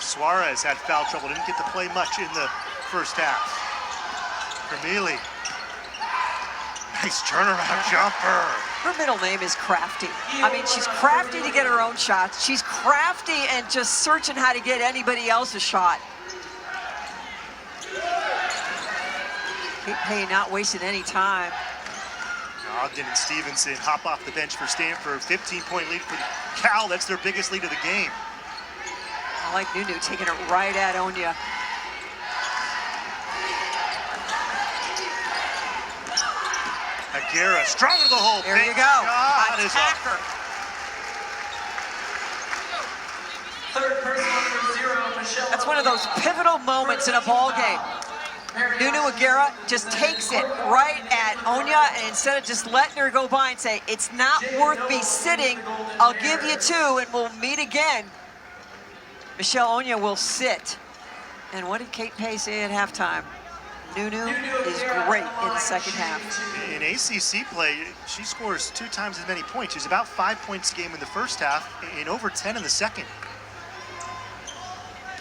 Suarez had foul trouble, didn't get to play much in the first half. Cremili, nice turnaround jumper. Her middle name is Crafty. I mean, she's crafty to get her own shots. She's crafty and just searching how to get anybody else a shot. Kate Pay not wasting any time. Ogden and Stevenson hop off the bench for Stanford. 15-point lead for Cal. That's their biggest lead of the game. I like Nunu taking it right at Onya. Aguirre strong to the hole. There you go. Shot is off. Attacker. Third personal number 0, Michelle. That's one of those pivotal moments in a ball game. Nunu Aguirre just takes it right at Onya, and instead of just letting her go by and say, it's not worth me sitting, I'll give you 2 and we'll meet again. Michelle Onya will sit. And what did Kate Pay say at halftime? Nunu is great in the second half. In ACC play, she scores 2 times as many points. She's about 5 points a game in the first half and over 10 in the second.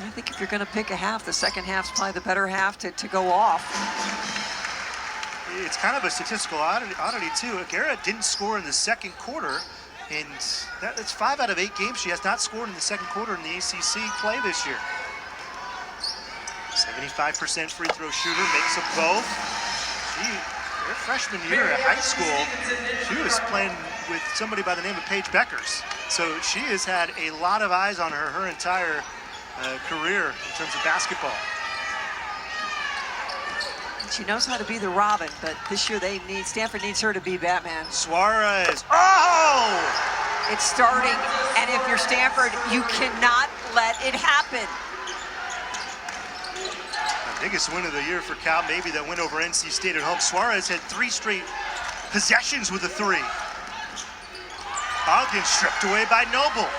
I think if you're going to pick a half, the second half's probably the better half to go off. It's kind of a statistical oddity too. Aguirre didn't score in the second quarter, and that's 5 out of 8 games she has not scored in the second quarter in the ACC play this year. 75% free throw shooter, makes them both. Her freshman year at high school, she was playing with somebody by the name of Paige Beckers. So she has had a lot of eyes on her entire career in terms of basketball. She knows how to be the Robin, but this year Stanford needs her to be Batman. Suarez, oh! It's starting, and if you're Stanford, you cannot let it happen. The biggest win of the year for Cal, maybe that win over NC State at home. Suarez had 3 straight possessions with a 3. Ogden stripped away by Noble.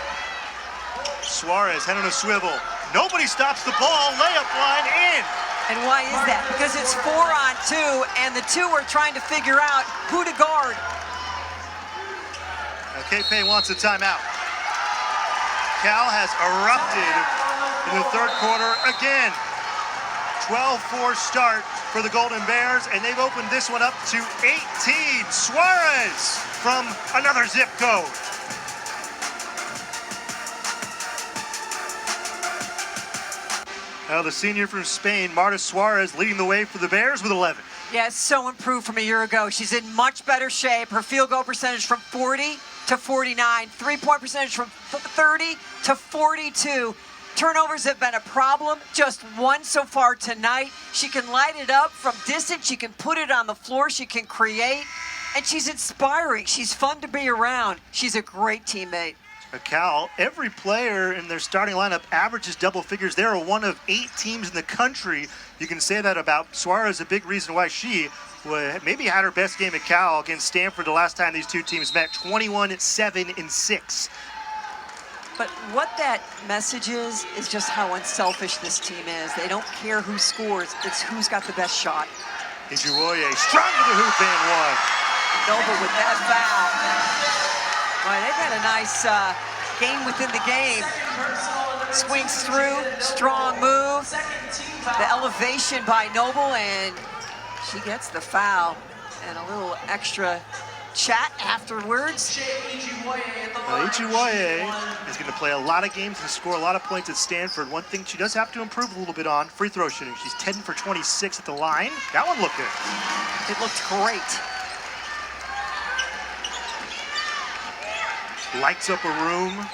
Suarez head on a swivel. Nobody stops the ball. Layup line in. And why is that? Because it's 4-on-2, and the 2 are trying to figure out who to guard. Kate Pay wants a timeout. Cal has erupted in the third quarter again. 12-4 start for the Golden Bears, and they've opened this one up to 18. Suarez from another zip code. The senior from Spain, Marta Suarez, leading the way for the Bears with 11. Yeah, it's so improved from a year ago. She's in much better shape. Her field goal percentage from 40 to 49. 3-point percentage from 30 to 42. Turnovers have been a problem. Just 1 so far tonight. She can light it up from distance. She can put it on the floor. She can create. And she's inspiring. She's fun to be around. She's a great teammate. Cal, every player in their starting lineup averages double figures. They're one of 8 teams in the country. You can say that about Suarez, a big reason why she maybe had her best game at Cal against Stanford the last time these 2 teams met, 21-7-6. But what that message is just how unselfish this team is. They don't care who scores, it's who's got the best shot. Ijuoye strong to the hoop and 1. Noble with that foul. Boy, they've had a nice game within the game. Swings through, strong move. The elevation by Noble, and she gets the foul. And a little extra chat afterwards. Ijuoye is going to play a lot of games and score a lot of points at Stanford. One thing she does have to improve a little bit on, free throw shooting. She's 10 for 26 at the line. That one looked good. It looked great. Lights up a room.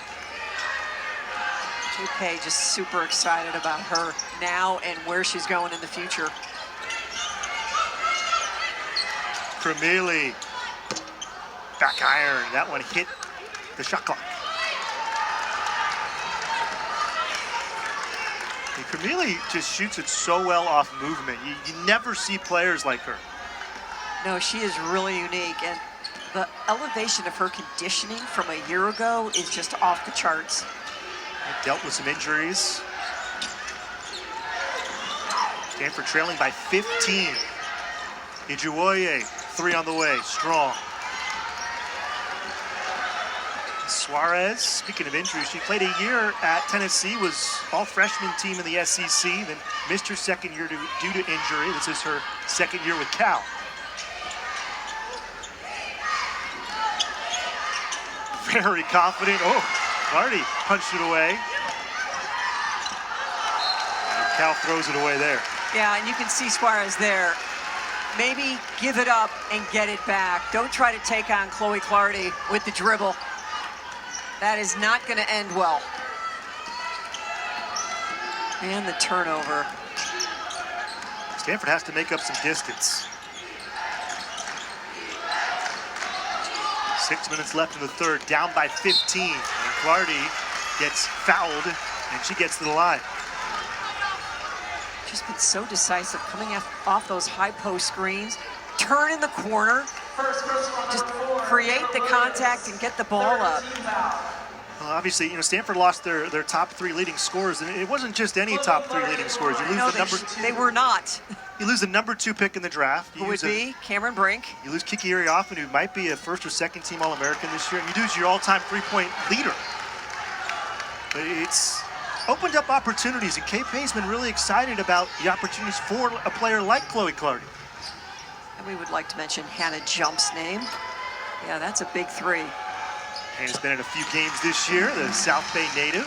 Kate just super excited about her now and where she's going in the future. Cremili, back iron. That one hit the shot clock. And Cremili just shoots it so well off movement. You never see players like her. No, she is really unique, and the elevation of her conditioning from a year ago is just off the charts. Dealt with some injuries. Stanford trailing by 15. Ijuoye, 3 on the way, strong. Suarez, speaking of injuries, she played a year at Tennessee, was all-freshman team in the SEC, then missed her second year due to injury. This is her second year with Cal. Very confident. Oh, Marty punched it away. And Cal throws it away there. Yeah, and you can see Suarez there. maybe give it up and get it back. Don't try to take on Chloe Clardy with the dribble. That is not going to end well. And the turnover. Stanford has to make up some distance. 6 minutes left in the third, down by 15. And Clardy gets fouled, and she gets to the line. She's been so decisive coming off those high post screens, turn in the corner, just create the contact and get the ball up. Well, obviously, Stanford lost their top 3 leading scorers, and it wasn't just any top 3 leading scorers. You lose They were not. You lose the number 2 pick in the draft. Who would be Cameron Brink. You lose Kiki Arioffen, who might be a first or second team All-American this year. And you lose your all-time 3-point leader. But it's opened up opportunities, and Kay Pay's been really excited about the opportunities for a player like Chloe Clardy. And we would like to mention Hannah Jump's name. Yeah, that's a big 3. Hannah's been in a few games this year, the South Bay native,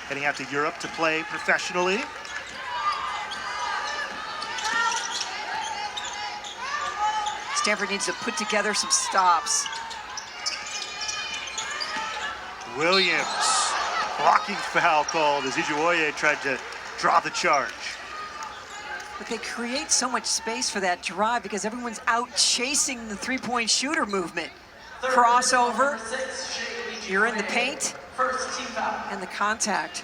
heading out to Europe to play professionally. Stanford needs to put together some stops. Williams, blocking foul called as Ijuoye tried to draw the charge. But they create so much space for that drive because everyone's out chasing the 3-point shooter movement. Crossover, you're in the paint, and the contact.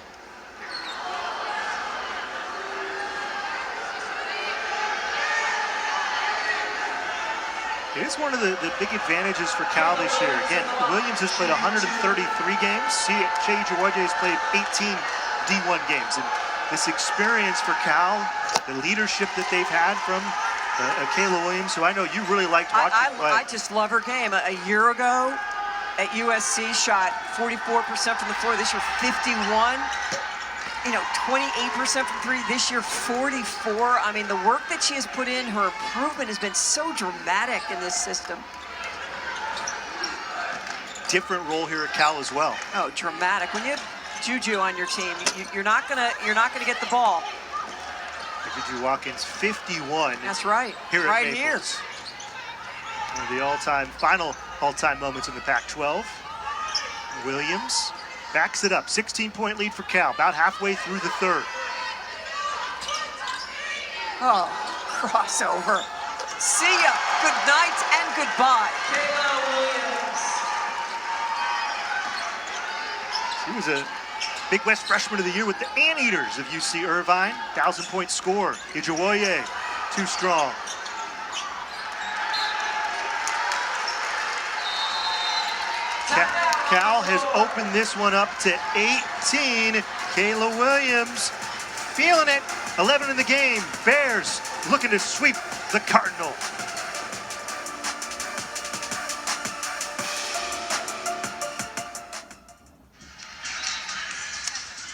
It is one of the big advantages for Cal this year. Again, Williams has played 133 games. Shea Ijuoye has played 18 D1 games. And this experience for Cal, the leadership that they've had from Kayla Williams, who I know you really liked watching play. I just love her game. A year ago at USC, shot 44% from the floor. This year, 51. 28% from 3. This year, 44. I mean, the work that she has put in, her improvement has been so dramatic in this system. Different role here at Cal as well. Oh, dramatic. When you have Juju on your team, you're not gonna get the ball. Juju Watkins, 51. That's right. Here right at here. One of the final all-time moments in the Pac-12. Williams backs it up. 16-point lead for Cal, about halfway through the third. Oh, crossover. See ya. Good night and goodbye. She was a Big West Freshman of the Year with the Anteaters of UC Irvine. 1,000-point score. Ijuoye, too strong. Cal has opened this one up to 18. Kayla Williams feeling it. 11 in the game. Bears looking to sweep the Cardinals.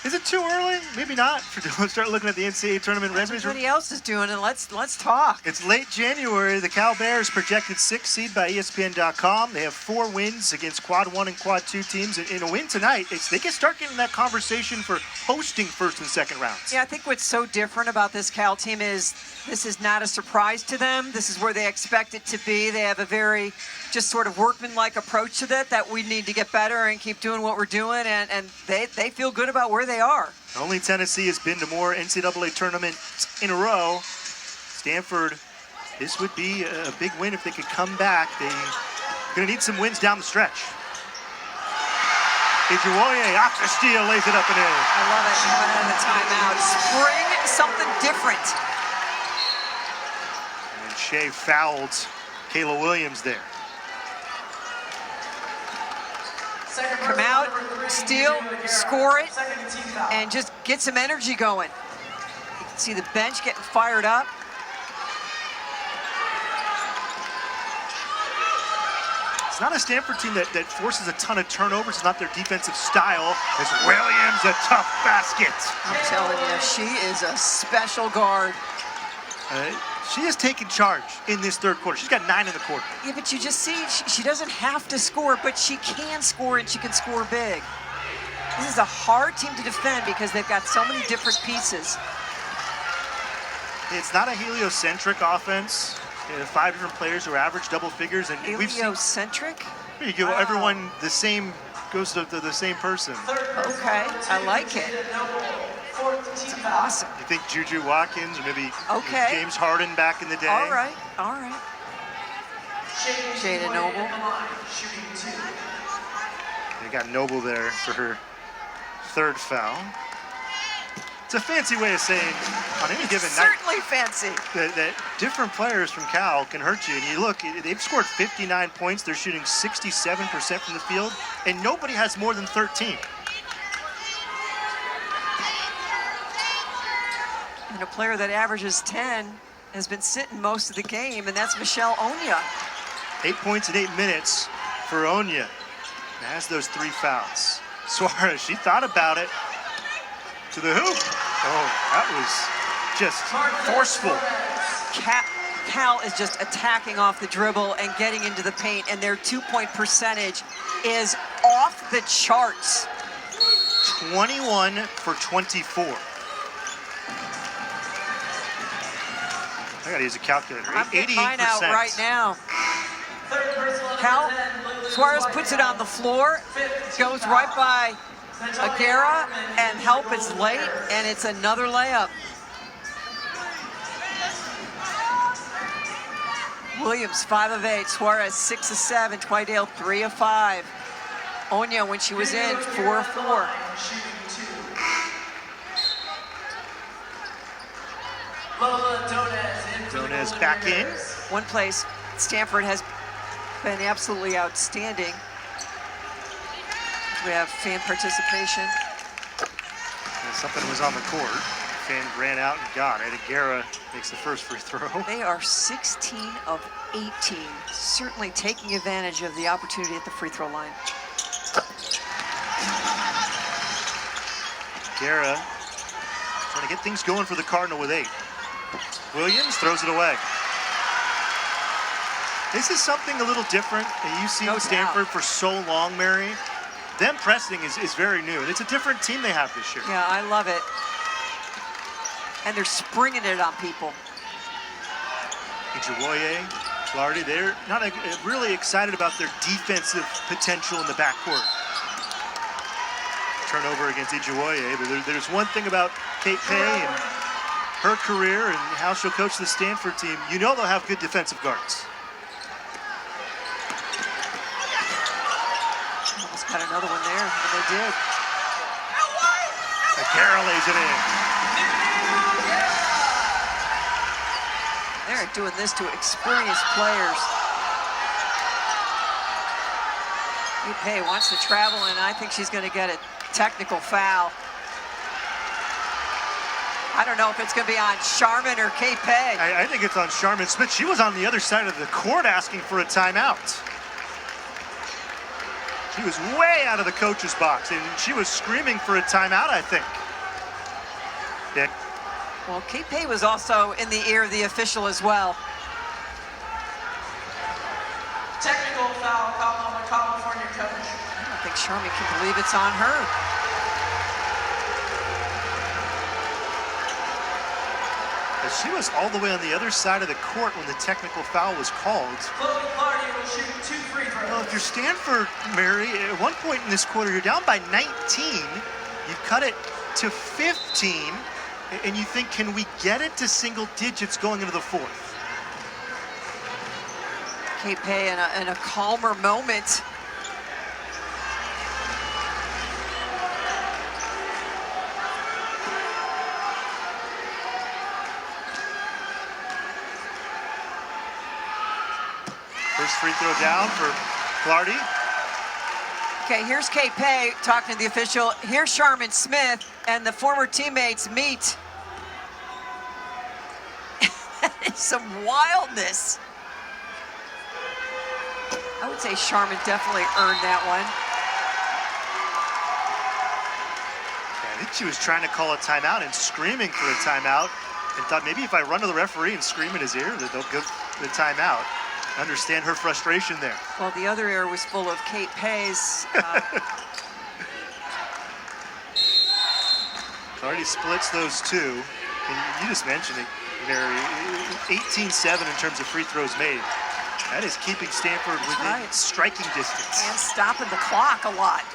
Is it too early? Maybe not. Start looking at the NCAA tournament resumes. Everybody else is doing it. Let's talk. It's late January. The Cal Bears projected 6th seed by ESPN.com. They have 4 wins against Quad 1 and Quad 2 teams. In a win tonight, they can start getting that conversation for hosting first and second rounds. Yeah, I think what's so different about this Cal team is this is not a surprise to them. This is where they expect it to be. They have a very just sort of workmanlike approach to that we need to get better and keep doing what we're doing, and they feel good about where they are. Only Tennessee has been to more NCAA tournaments in a row. Stanford, this would be a big win if they could come back. They're going to need some wins down the stretch. Ijuoye off the steal, lays it up and in. I love it. Coming out of the timeout. Spring something different. And Shea fouled Kayla Williams there. Come out, steal, score it, and just get some energy going. You can see the bench getting fired up. It's not a Stanford team that forces a ton of turnovers. It's not their defensive style. As Williams, a tough basket. I'm telling you, she is a special guard. She has taken charge in this third quarter. She's got 9 in the quarter. Yeah, but you just see, she doesn't have to score, but she can score, and she can score big. This is a hard team to defend because they've got so many different pieces. It's not a heliocentric offense. 5 different players who average double figures, and we've seen Heliocentric? you give everyone the same, goes to the same person. Okay, I like it. It's awesome. You think Juju Watkins or maybe Okay. James Harden back in the day? All right, all right. Jada Noble. They got Noble there for her 3rd foul. It's a fancy way of saying on any given night Certainly fancy. that different players from Cal can hurt you. And you look, they've scored 59 points. They're shooting 67% from the field, and nobody has more than 13. And a player that averages 10 has been sitting most of the game, and that's Michelle Onya. 8 points in 8 minutes for Onya. Has those 3 fouls. Suarez, she thought about it. To the hoop. Oh, that was just forceful. Cal is just attacking off the dribble and getting into the paint, and their 2-point percentage is off the charts. 21 for 24. I gotta use a calculator. I'm getting 88%. mine out right now. Cal, Suarez puts it on the floor, goes right by Aguera, and help is late, and it's another layup. Williams, 5 of 8. Suarez, 6 of 7. Twydale, 3 of 5. Onya, when she was in, 4 of 4. Donez back in. One place Stanford has been absolutely outstanding. We have fan participation. And something was on the court. Fan ran out and got it. Aguera makes the first free throw. They are 16 of 18, certainly taking advantage of the opportunity at the free throw line. Aguera trying to get things going for the Cardinal with 8. Williams throws it away. This is something a little different that you've seen Stanford for so long, Mary. Them pressing is very new, and it's a different team they have this year. Yeah, I love it. And they're springing it on people. Ijiwoye, Clardy, they're not really excited about their defensive potential in the backcourt. Turnover against Ijiwoye, but there's one thing about Kate Pay and her career and how she'll coach the Stanford team. You know they'll have good defensive guards. Almost got another one there, and they did. Aguera lays it in. They're doing this to experienced players. Pay wants to travel, and I think she's going to get a technical foul. I don't know if it's going to be on Sharman or Kate Pay. I think it's on Sharman Smith. She was on the other side of the court asking for a timeout. She was way out of the coach's box, and she was screaming for a timeout, I think. Dick. Well, Kate Pay was also in the ear of the official as well. Technical foul call on the California coach. I don't think Sharman can believe it's on her. She was all the way on the other side of the court when the technical foul was called. Chloe Clardy will shoot 2 free throws. Well, if you're Stanford, Mary, at one point in this quarter, you're down by 19. You cut it to 15, and you think, can we get it to single digits going into the fourth? Kate Pay in a calmer moment. First free throw down for Clardy. Okay, here's Kate Pay talking to the official. Here's Sharman Smith, and the former teammates meet. That is some wildness. I would say Sharman definitely earned that one. Yeah, I think she was trying to call a timeout and screaming for a timeout, and thought maybe if I run to the referee and scream in his ear that they'll give the timeout. Understand her frustration there. Well, the other ear was full of Kate Pay's. Clardy splits those two. And you just mentioned it, they're 18-7 in terms of free throws made. That is keeping Stanford within striking distance. And stopping the clock a lot.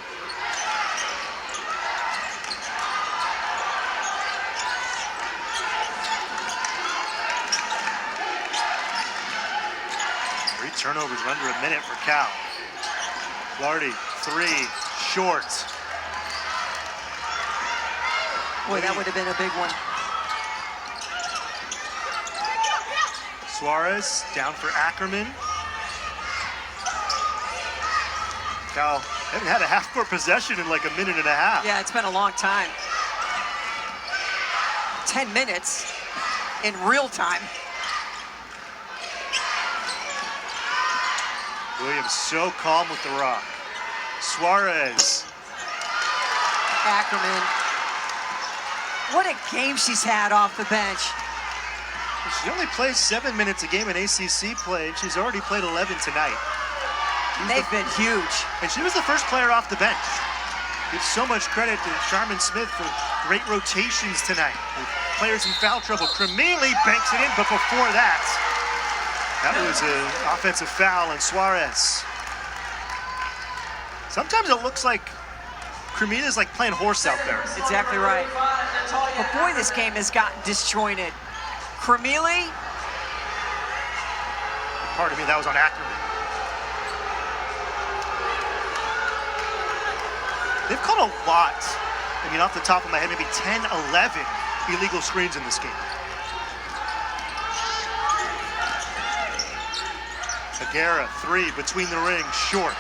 Three turnovers in under a minute for Cal. Clardy, three, short. Boy, that would have been a big one. Suarez down for Ackerman. Cal haven't had a half-court possession in like a minute and a half. Yeah, it's been a long time. 10 minutes in real time. Williams so calm with the rock. Suarez. Ackerman. What a game she's had off the bench. She only plays 7 minutes a game in ACC play, and she's already played 11 tonight. They've been huge. And she was the first player off the bench. Give so much credit to Charmin Smith for great rotations tonight. With players in foul trouble. Cremili banks it in, but before that, that was an offensive foul on Suarez. Sometimes it looks like Cremili's like playing horse out there. Exactly right. But boy, this game has gotten disjointed. Cremili. Pardon me, that was on Ackerman. They've caught a lot. I mean, off the top of my head, maybe 10, 11 illegal screens in this game. Aguera, three, between the rings, short.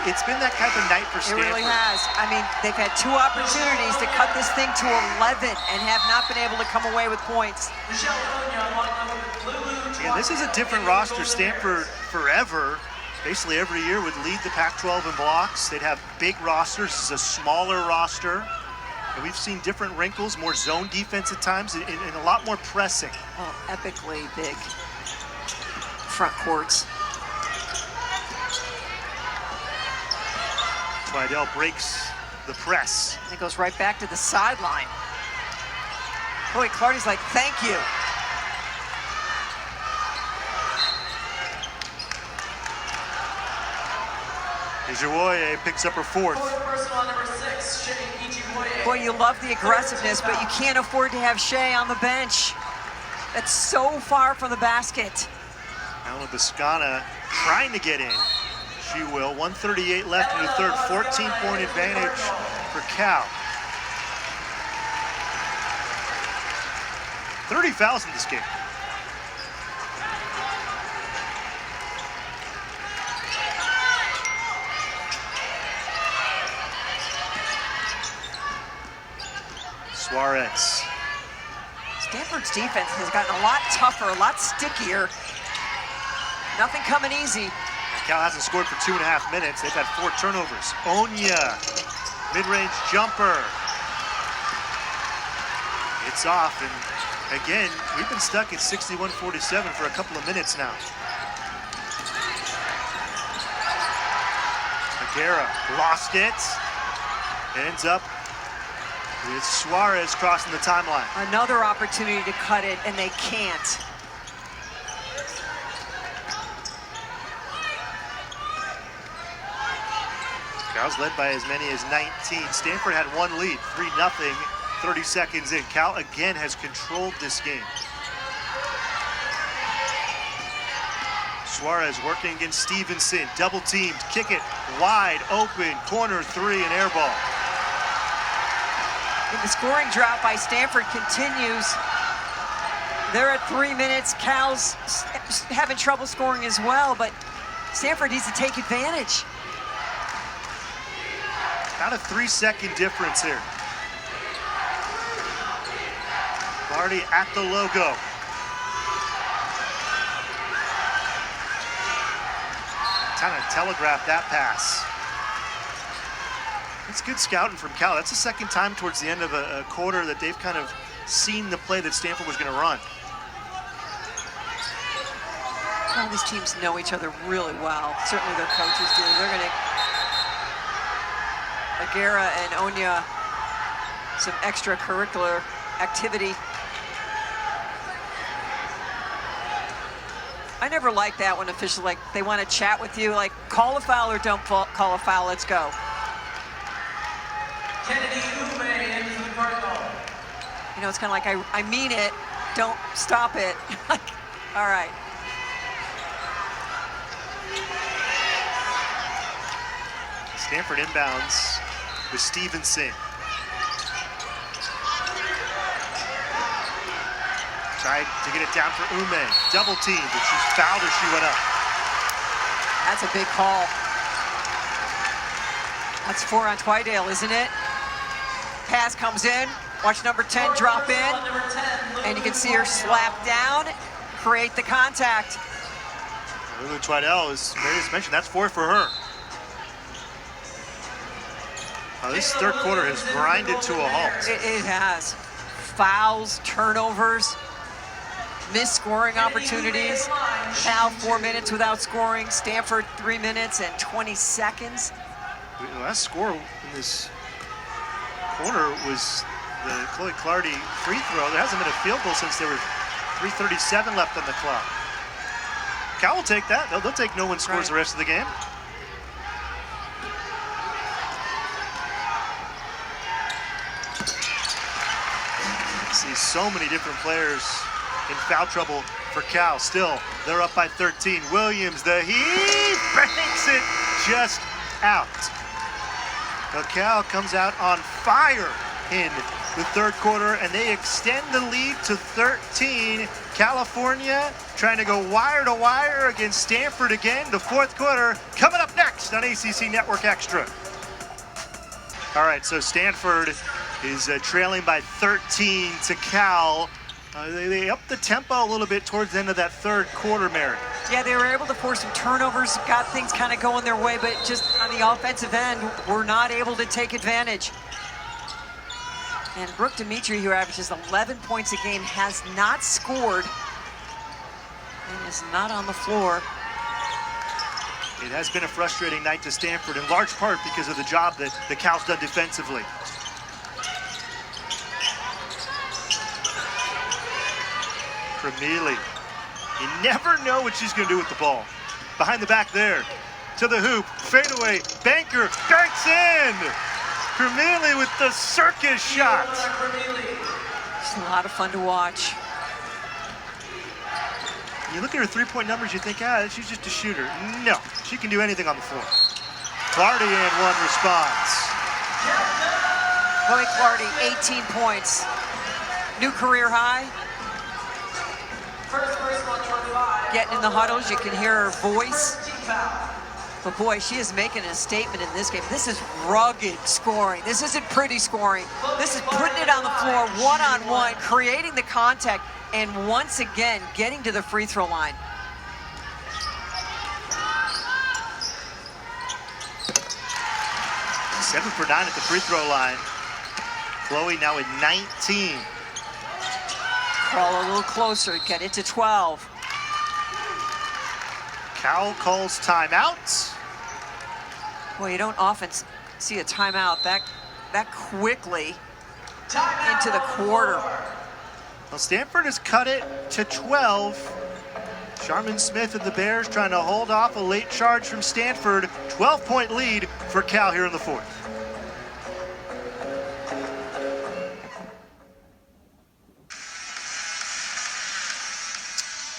It's been that type of night for Stanford. It really has. I mean, they've had two opportunities to cut this thing to 11 and have not been able to come away with points. Yeah, this is a different roster. Stanford forever, basically every year, would lead the Pac-12 in blocks. They'd have big rosters. This is a smaller roster. And we've seen different wrinkles, more zone defense at times, and a lot more pressing. Well, epically big front courts. Twidell breaks the press. And it goes right back to the sideline. Boy, Clardy's like, thank you. Ejiwoye picks up her fourth. Personal number 6, Shea Ejiwoye. Boy, you love the aggressiveness, but you can't afford to have Shea on the bench. That's so far from the basket. Alma Biscana trying to get in. She will. 1:38 left in the third. 14-point advantage for Cal. 30 fouls in this game. Suarez. Stanford's defense has gotten a lot tougher, a lot stickier. Nothing coming easy. Cal hasn't scored for 2.5 minutes. They've had 4 turnovers. Onya, mid-range jumper. It's off, and again, we've been stuck at 61-47 for a couple of minutes now. Aguera lost it. Ends up with Suarez crossing the timeline. Another opportunity to cut it, and they can't. Cal's led by as many as 19. Stanford had one lead, 3-0, 30 seconds in. Cal again has controlled this game. Suarez working against Stevenson, double teamed, kick it wide open, corner three, and air ball. And the scoring drought by Stanford continues. They're at 3 minutes. Cal's having trouble scoring as well, but Stanford needs to take advantage. About a 3-second difference here. Clardy at the logo. Kind of telegraphed that pass. That's good scouting from Cal. That's the second time towards the end of a quarter that they've kind of seen the play that Stanford was going to run. All these teams know each other really well. Certainly their coaches do. They're going to... Aguera and Onya some extracurricular activity. I never like that when officials, like, they want to chat with you, like, call a foul or don't call a foul, let's go. Kennedy Ume into the Cardinal. You know, it's kind of like, I mean it, don't stop it. Like, all right. Stanford inbounds with Stevenson. Tried to get it down for Ume. Double team, but she's fouled as she went up. That's a big call. That's 4 on Twydale, isn't it? Pass comes in. Watch number 10 drop in. And you can see her slap down, create the contact. Lulu Twydale, as Marius mentioned, that's 4 for her. This third quarter has grinded to a halt. It has. Fouls, turnovers, missed scoring opportunities. Cal 4 minutes without scoring. Stanford 3 minutes and 20 seconds. The last score in this quarter was the Chloe Clardy free throw. There hasn't been a field goal since there were 3:37 left on the clock. Cal will take that. They'll take no one scores the rest of the game. See so many different players in foul trouble for Cal. Still, they're up by 13. Williams, the heat, banks it just out. Now Cal comes out on fire in the third quarter, and they extend the lead to 13. California trying to go wire to wire against Stanford again. The fourth quarter coming up next on ACC Network Extra. All right, so Stanford is trailing by 13 to Cal. They upped the tempo a little bit towards the end of that third quarter, Mary. Yeah, they were able to force some turnovers, got things kind of going their way, but just on the offensive end, were not able to take advantage. And Brooke Dimitri, who averages 11 points a game, has not scored and is not on the floor. It has been a frustrating night to Stanford, in large part because of the job that the Cal's done defensively. Cremili. You never know what she's going to do with the ball. Behind the back there. To the hoop. Fadeaway. Banker. Banks in. Cremili with the circus shot. It's a lot of fun to watch. You look at her three-point numbers, you think, she's just a shooter. No, she can do anything on the floor. Clardy and one response. Chloe Clardy, 18 points. New career high. Getting in the huddles, you can hear her voice. But boy, she is making a statement in this game. This is rugged scoring. This isn't pretty scoring. This is putting it on the floor one-on-one, creating the contact, and once again, getting to the free throw line. Seven for 9 at the free throw line. Chloe now at 19. Crawl a little closer, get it to 12. Cal calls timeout. Well, you don't often see a timeout that quickly into the quarter. Well, Stanford has cut it to 12. Charmin Smith and the Bears trying to hold off a late charge from Stanford. 12-point lead for Cal here in the fourth.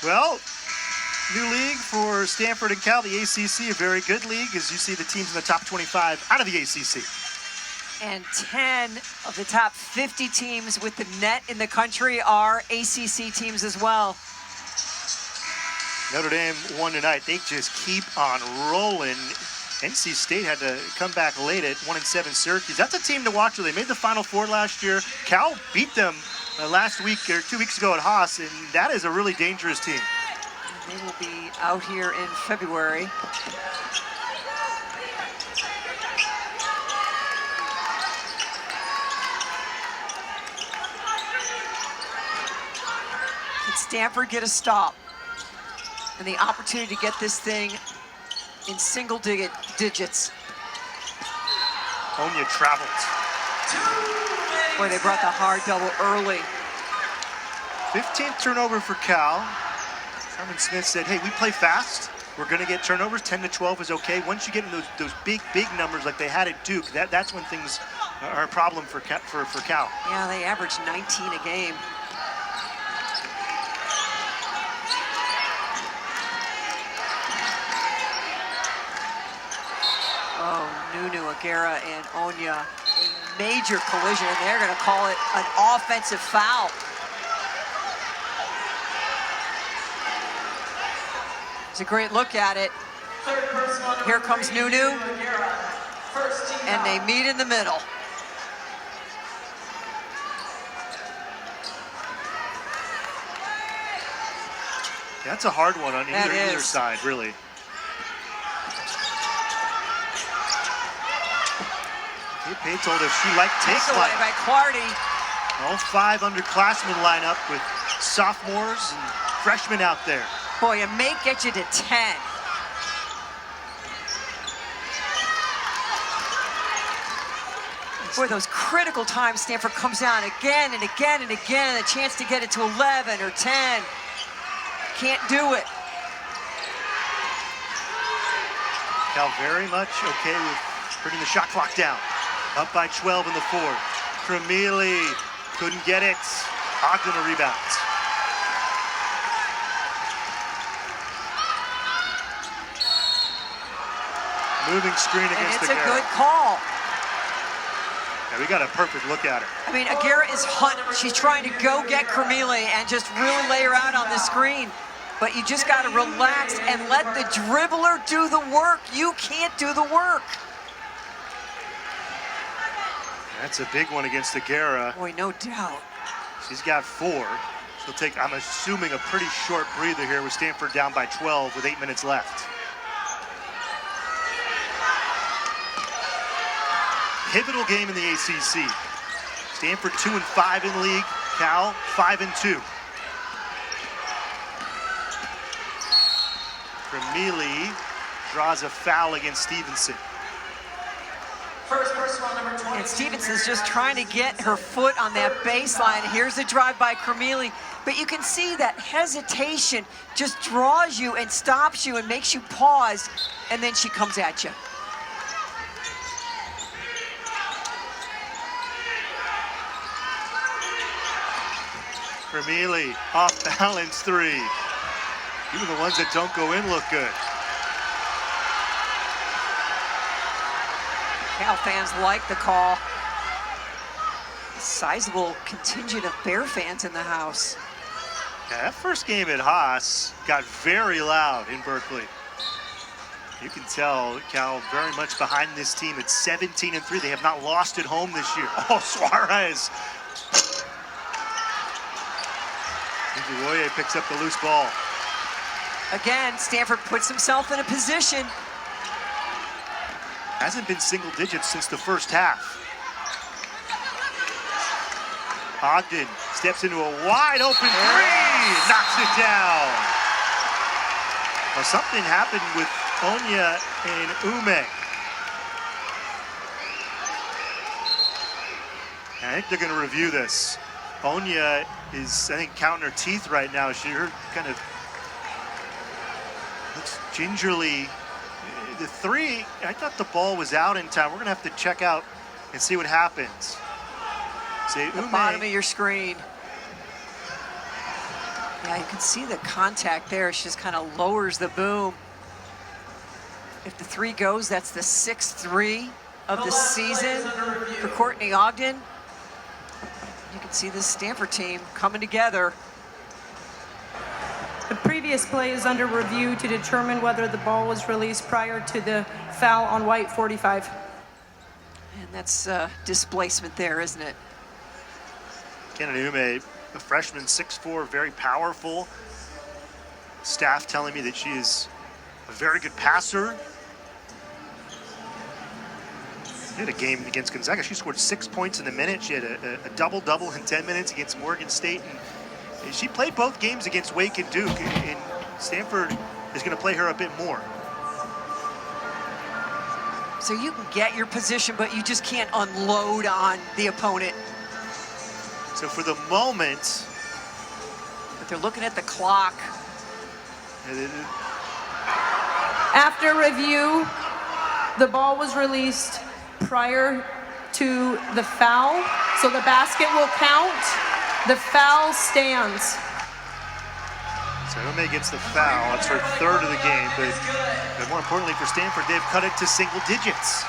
Well, new league for Stanford and Cal, the ACC, a very good league as you see the teams in the top 25 out of the ACC. And 10 of the top 50 teams with the net in the country are ACC teams as well. Notre Dame won tonight. They just keep on rolling. NC State had to come back late at 1-7 Syracuse. That's a team to watch. They made the Final Four last year. Cal beat them last week or 2 weeks ago at Haas, and that is a really dangerous team. They will be out here in February. Can Stanford get a stop? And the opportunity to get this thing in single digits. Onya travels. Boy, they brought the hard double early. 15th turnover for Cal. Herman Smith said, hey, we play fast. We're going to get turnovers. 10 to 12 is okay. Once you get in those big numbers like they had at Duke, that's when things are a problem for Cal. Yeah, they averaged 19 a game. Oh, Nunu, Aguera, and Onya, a major collision, and they're going to call it an offensive foul. It's a great look at it. Here comes Nunu, and they meet in the middle. That's a hard one on either side, really. Pay told us she liked takeaway by Clardy. All 5 underclassmen line up with sophomores and freshmen out there. Boy, a make get you to 10. Boy, those critical times Stanford comes down again and again and again, a chance to get it to 11 or 10. Can't do it. Cal very much okay with bringing the shot clock down. Up by 12 in the 4th. Cremili couldn't get it. Ogden a rebound. Moving screen against Aguera. It's a good call. Yeah, we got a perfect look at her. I mean, Aguera is hunting. She's trying to go get Cremili and just really lay her out on the screen. But you just got to relax and let the dribbler do the work. You can't do the work. That's a big one against Aguera. Boy, no doubt. She's got 4. She'll take, I'm assuming, a pretty short breather here with Stanford down by 12 with 8 minutes left. Pivotal game in the ACC. Stanford 2-5 in league. Cal 5-2. Cremili draws a foul against Stevenson. First personal, number 20. And Stevenson's just trying to get her foot on that baseline. Here's the drive by Cremili. But you can see that hesitation just draws you and stops you and makes you pause, and then she comes at you. Cremili, off balance 3. Even the ones that don't go in look good. Cal fans like the call. A sizable contingent of Bear fans in the house. Yeah, that first game at Haas got very loud in Berkeley. You can tell Cal very much behind this team at 17-3. They have not lost at home this year. Oh, Suarez. Royer picks up the loose ball. Again, Stanford puts himself in a position. Hasn't been single digits since the first half. Ogden steps into a wide open 3, knocks it down. Well, something happened with Onya and Ume. I think they're going to review this. Onya is, I think, counting her teeth right now. She kind of looks gingerly. The 3, I thought the ball was out in time. We're going to have to check out and see what happens. See, The bottom of your screen. Yeah, you can see the contact there. She just kind of lowers the boom. If the 3 goes, that's the 6th 3 of the season for Courtney Ogden. You can see this Stanford team coming together. The previous play is under review to determine whether the ball was released prior to the foul on white 45. And that's displacement there, isn't it? Kenan Ume, a freshman, 6'4", very powerful. Staff telling me that she is a very good passer. She had a game against Gonzaga. She scored 6 points in a minute. She had a double-double in 10 minutes against Morgan State. And she played both games against Wake and Duke. And Stanford is going to play her a bit more. So you can get your position, but you just can't unload on the opponent. So for the moment, But they're looking at the clock. After review, the ball was released prior to the foul, so the basket will count. The foul stands. Salome gets the foul. It's her third of the game, but more importantly for Stanford, they've cut it to single digits.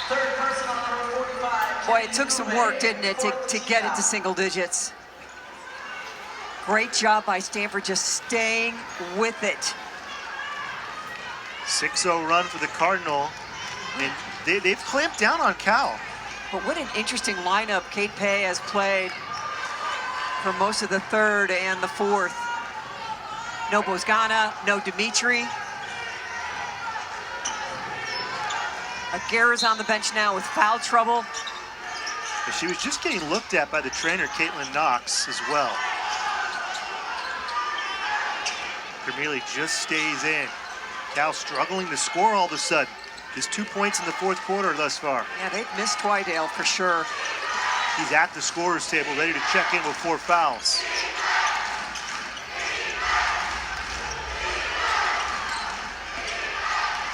Third person on number 45. Boy, it took some work, didn't it, to get it to single digits. Great job by Stanford just staying with it. 6-0 run for the Cardinal. And they've clamped down on Cal. But what an interesting lineup Kate Pay has played for most of the third and the fourth. No Bozgana, no Dimitri. Aguirre's on the bench now with foul trouble. But she was just getting looked at by the trainer, Caitlin Knox, as well. Camille just stays in. Cal struggling to score all of a sudden. Just 2 points in the fourth quarter thus far. Yeah, they've missed Twydale for sure. He's at the scorer's table, ready to check in with 4 fouls.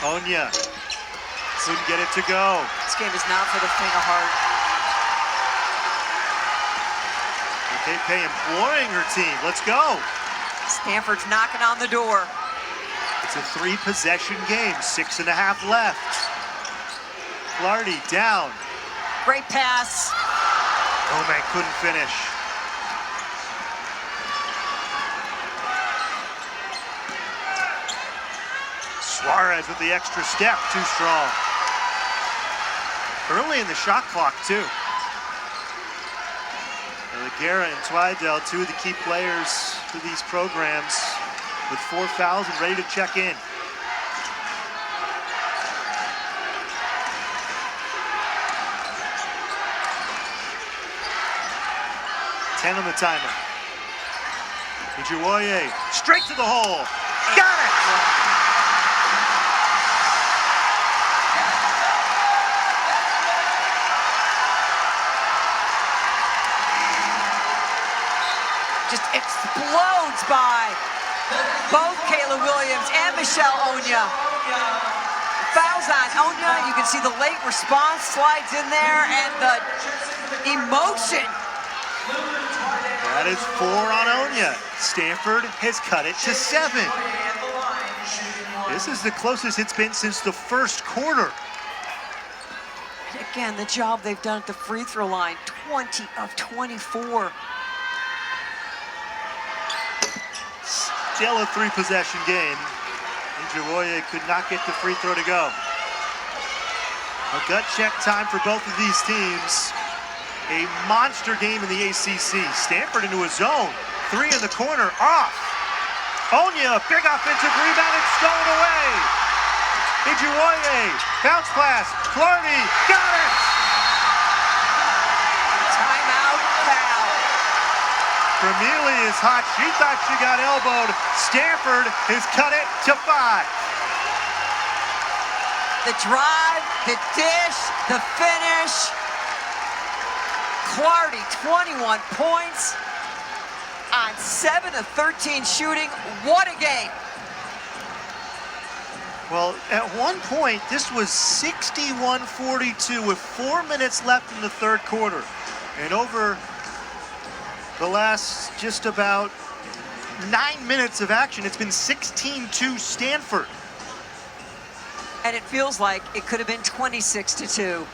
Onya couldn't get it to go. This game is not for the faint of heart. Okay, Pay imploring her team. Let's go. Stanford's knocking on the door. It's a 3-possession game, 6.5 left. Flaherty down. Great pass. Oman couldn't finish. Suarez with the extra step, too strong. Early in the shot clock, too. Laguerra and Twydale, two of the key players for these programs, with 4 fouls and ready to check in. On the timer. Ijuwoye straight to the hole. Got it! Just explodes by both Kayla Williams and Michelle Onya. Fouls on Onya. You can see the late response slides in there and the emotion. That is 4 on Onya. Stanford has cut it to 7. This is the closest it's been since the first quarter. Again, the job they've done at the free throw line, 20 of 24. Still a 3-possession game. Ijuwoye could not get the free throw to go. A gut check time for both of these teams. A monster game in the ACC. Stanford into a zone. 3 in the corner, off. Onya, big offensive rebound, it's stolen away. Ijuwoye, bounce pass. Flaherty, got it! Timeout, foul. Camille is hot. She thought she got elbowed. Stanford has cut it to 5. The drive, the dish, the finish. Clardy, 21 points on 7 of 13 shooting. What a game. Well, at one point, this was 61-42 with 4 minutes left in the third quarter. And over the last just about 9 minutes of action, it's been 16-2 Stanford. And it feels like it could have been 26-2.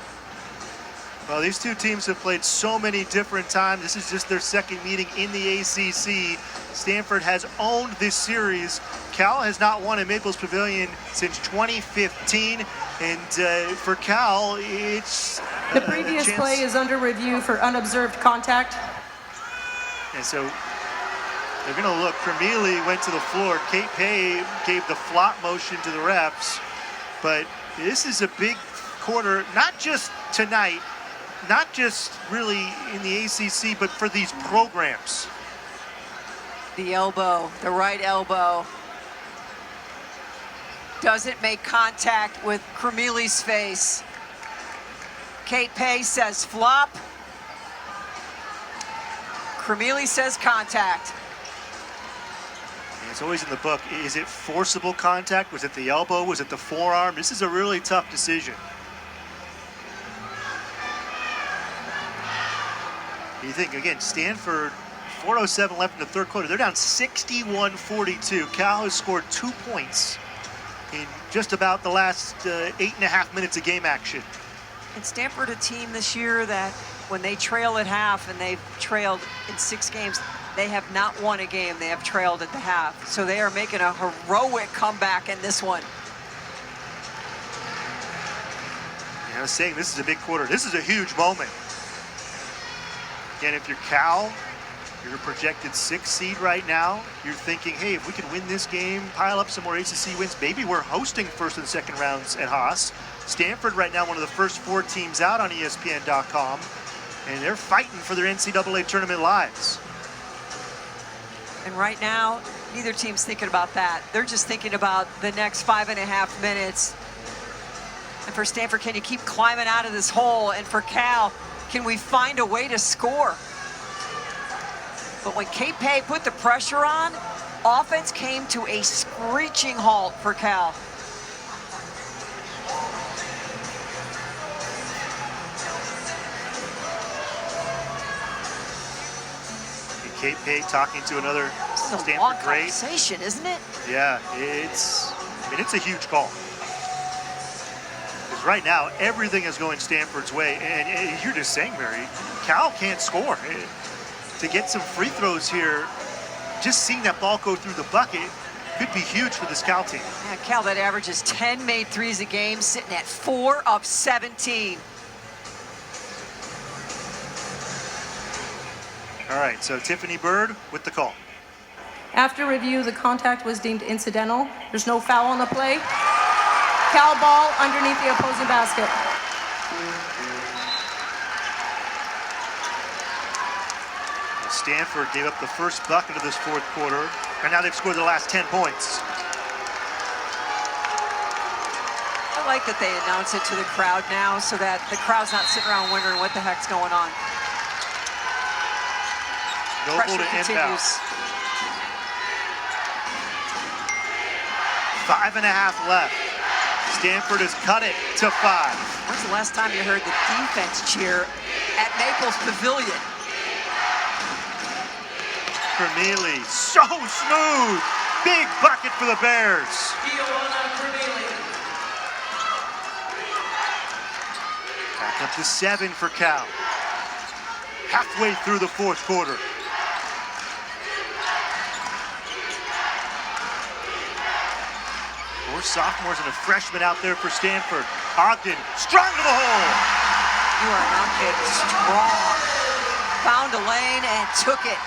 Well, these two teams have played so many different times. This is just their second meeting in the ACC. Stanford has owned this series. Cal has not won at Maples Pavilion since 2015. And for Cal, it's the previous play is under review for unobserved contact. And so they're going to look. Camille went to the floor. Kate Pay gave the flop motion to the refs. But this is a big quarter, not just tonight, not just really in the ACC, but for these programs. The elbow, the right elbow. Doesn't make contact with Camille's face. Kate Pay says flop. Cremili says contact. And it's always in the book. Is it forcible contact? Was it the elbow? Was it the forearm? This is a really tough decision. You think, again, Stanford, 4:07 left in the third quarter. They're down 61-42. Cal has scored 2 points in just about the last 8.5 minutes of game action. And Stanford, a team this year that when they trail at half, and they've trailed in 6 games, they have not won a game. They have trailed at the half. So they are making a heroic comeback in this one. Yeah, I was saying this is a big quarter. This is a huge moment. Again, if you're Cal, you're a projected 6th seed right now. You're thinking, hey, if we can win this game, pile up some more ACC wins, maybe we're hosting first and second rounds at Haas. Stanford right now, one of the first 4 teams out on ESPN.com, and they're fighting for their NCAA tournament lives. And right now, neither team's thinking about that. They're just thinking about the next 5.5 minutes. And for Stanford, can you keep climbing out of this hole? And for Cal, can we find a way to score? But when Kate Pay put the pressure on, offense came to a screeching halt for Cal. Kate Pay talking to another This is a long Stanford great. conversation, isn't it? Yeah, it's a huge call. Because right now, everything is going Stanford's way. And you're just saying, Mary, Cal can't score. To get some free throws here, just seeing that ball go through the bucket could be huge for this Cal team. Yeah, Cal, that averages 10 made threes a game, sitting at 4 of 17. All right, so Tiffany Bird with the call. After review, the contact was deemed incidental. There's no foul on the play. Cal ball underneath the opposing basket. Stanford gave up the first bucket of this fourth quarter, and now they've scored the last 10 points. I like that they announce it to the crowd now so that the crowd's not sitting around wondering what the heck's going on. Noble to inbound. 5.5 left. Stanford has cut it to 5. When's the last time you heard the defense cheer at Maples Pavilion? Cremili, so smooth. Big bucket for the Bears. Back up to 7 for Cal. Halfway through the fourth quarter. More sophomores and a freshman out there for Stanford. Ogden, strong to the hole. You are not kidding. Strong. Found a lane and took it.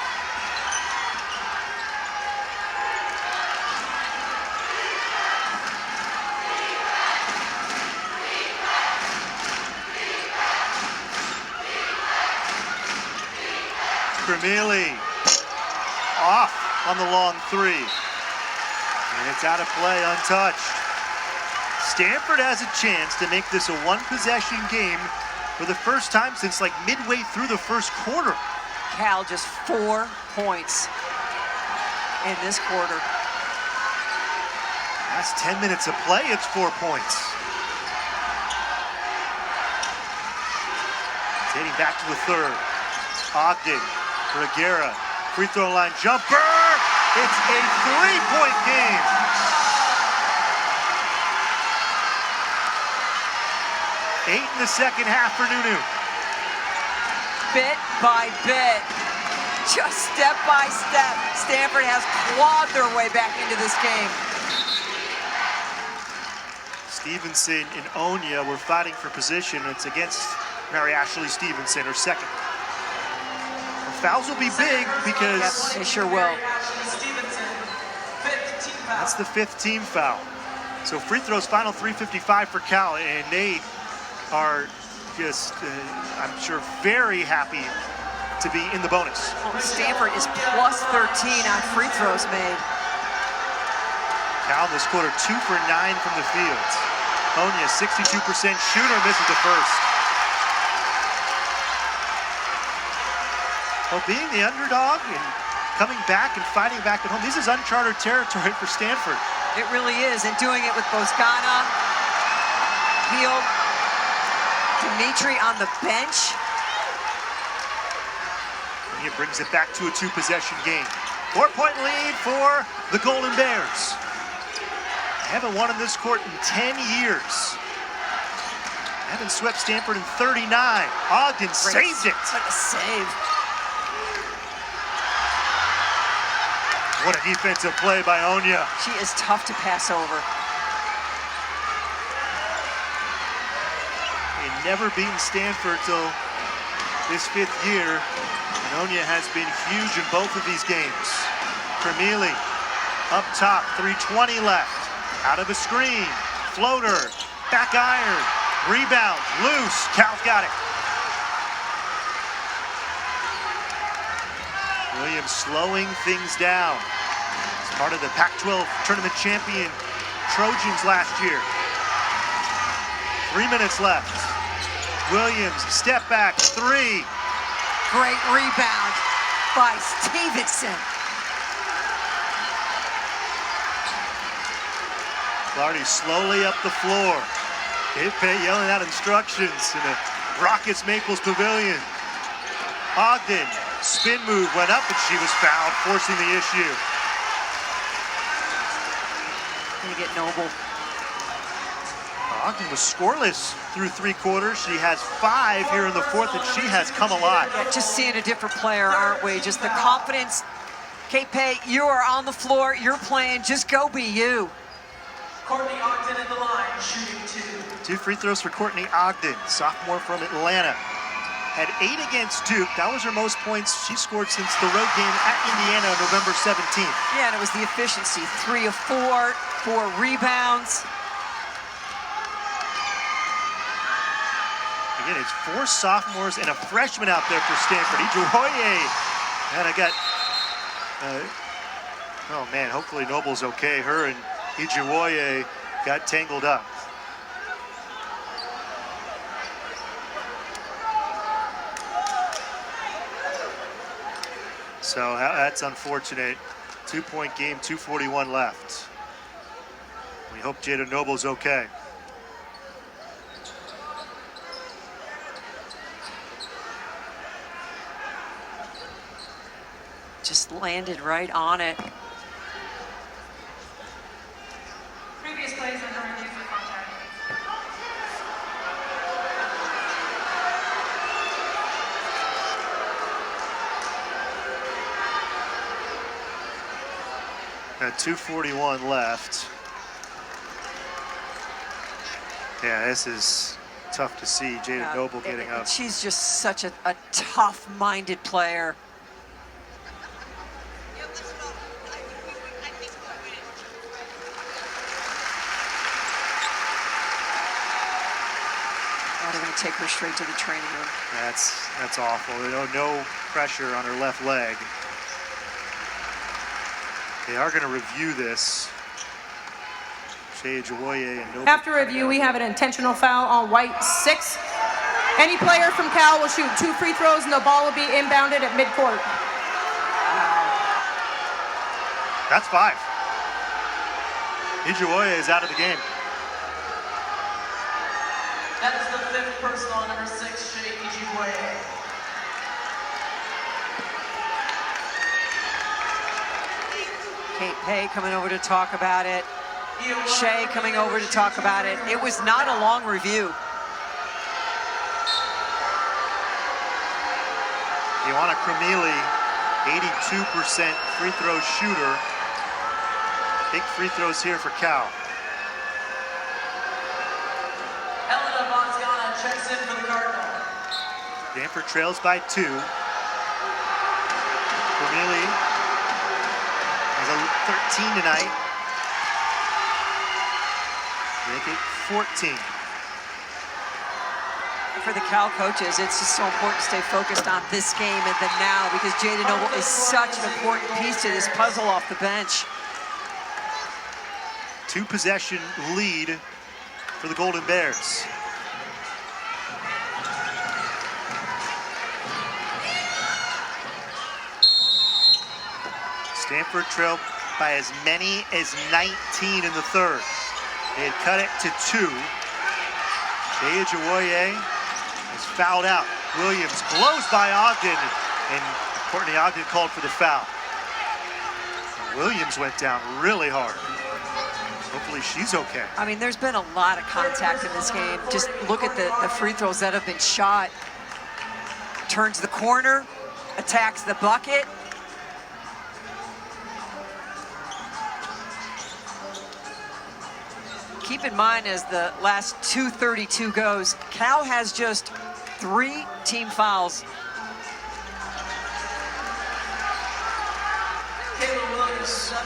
Cremili off on the long 3. And it's out of play, untouched. Stanford has a chance to make this a 1-possession game for the first time since like midway through the first quarter. Cal just 4 points in this quarter. Last 10 minutes of play, it's 4 points. It's heading back to the third. Ogden, Reguera, free throw line jumper. It's a 3-point game. Eight in the second half for Nunu. Bit by bit, just step by step, Stanford has clawed their way back into this game. Stevenson and Onya were fighting for position. It's against Mary Ashley Stevenson, her second. Fouls will be big because Yes, they sure will. that's the 5th team foul. So free throws, final 3:55 for Cal, and they are just, I'm sure, very happy to be in the bonus. Well, Stanford is plus 13 on free throws made. Cal this quarter 2 for 9 from the field. Onya, 62% shooter, misses the first. Well, being the underdog and coming back and fighting back at home, this is uncharted territory for Stanford. It really is, and doing it with Bozgana, Heald, Dimitri on the bench. And it brings it back to a 2-possession game. 4-point lead for the Golden Bears. Haven't won in this court in 10 years. Haven't swept Stanford in 39. Ogden saved it. What a save. What a defensive play by Onya. She is tough to pass over. They've never beaten Stanford till this 5th year. And Onya has been huge in both of these games. Cremili up top, 3:20 left. Out of a screen, floater, back iron, rebound, loose. Cal's got it. Williams slowing things down. It's part of the Pac-12 tournament champion Trojans last year. 3 minutes left. Williams, step back, 3. Great rebound by Stevenson. Clardy slowly up the floor. Ipe yelling out instructions in the Rockets Maples Pavilion. Ogden, spin move, went up and she was fouled, forcing the issue. Gonna get Noble. Ogden was scoreless through 3 quarters. She has 5 here in the 4th, and she has come alive. Yeah, just seeing a different player, aren't we? Just the confidence. K-Pay, you are on the floor, you're playing, just go be you. Courtney Ogden at the line, shooting 2. 2 free throws for Courtney Ogden, sophomore from Atlanta. Had 8 against Duke. That was her most points she scored since the road game at Indiana on November 17th. Yeah, and it was the efficiency. 3 of 4, 4 rebounds. Again, it's 4 sophomores and a freshman out there for Stanford. Ijuwoye. And I got, oh man, hopefully Noble's okay. Her and Ijuwoye got tangled up. So that's unfortunate. 2-point game, 2:41 left. We hope Jada Noble's okay. Just landed right on it. Previous plays under review for contact. At 2:41 left. Yeah, this is tough to see. Jada Noble getting up. She's just such a tough-minded player. They're going to take her straight to the training room. That's awful. No pressure on her left leg. They are going to review this. Shea Ijuwoye and Noble. After review, we have an intentional foul on White, 6. Any player from Cal will shoot 2 free throws and the ball will be inbounded at midcourt. That's 5. Ijuwoye is out of the game. That is the 5th personal on number 6, Shea Ijuwoye. Kate Pay coming over to talk about it. Shea coming over to talk about it. It was not a long review. Ioana Cremili, 82% free throw shooter. Big free throws here for Cal. Helena Bozgana checks in for the Cardinal. Stanford trails by 2. Cremili has a 13 tonight. Make it 14. For the Cal coaches, it's just so important to stay focused on this game and the now, because Jada Noble is such an important piece to this puzzle off the bench. 2-possession lead for the Golden Bears. Stanford trailed by as many as 19 in the third. They had cut it to 2. Jaya Jawoye is fouled out. Williams blows by Ogden, and Courtney Ogden called for the foul. And Williams went down really hard. Hopefully she's okay. I mean, there's been a lot of contact in this game. Just look at the free throws that have been shot. Turns the corner, attacks the bucket. Keep in mind, as the last 2:32 goes, Cal has just 3 team fouls.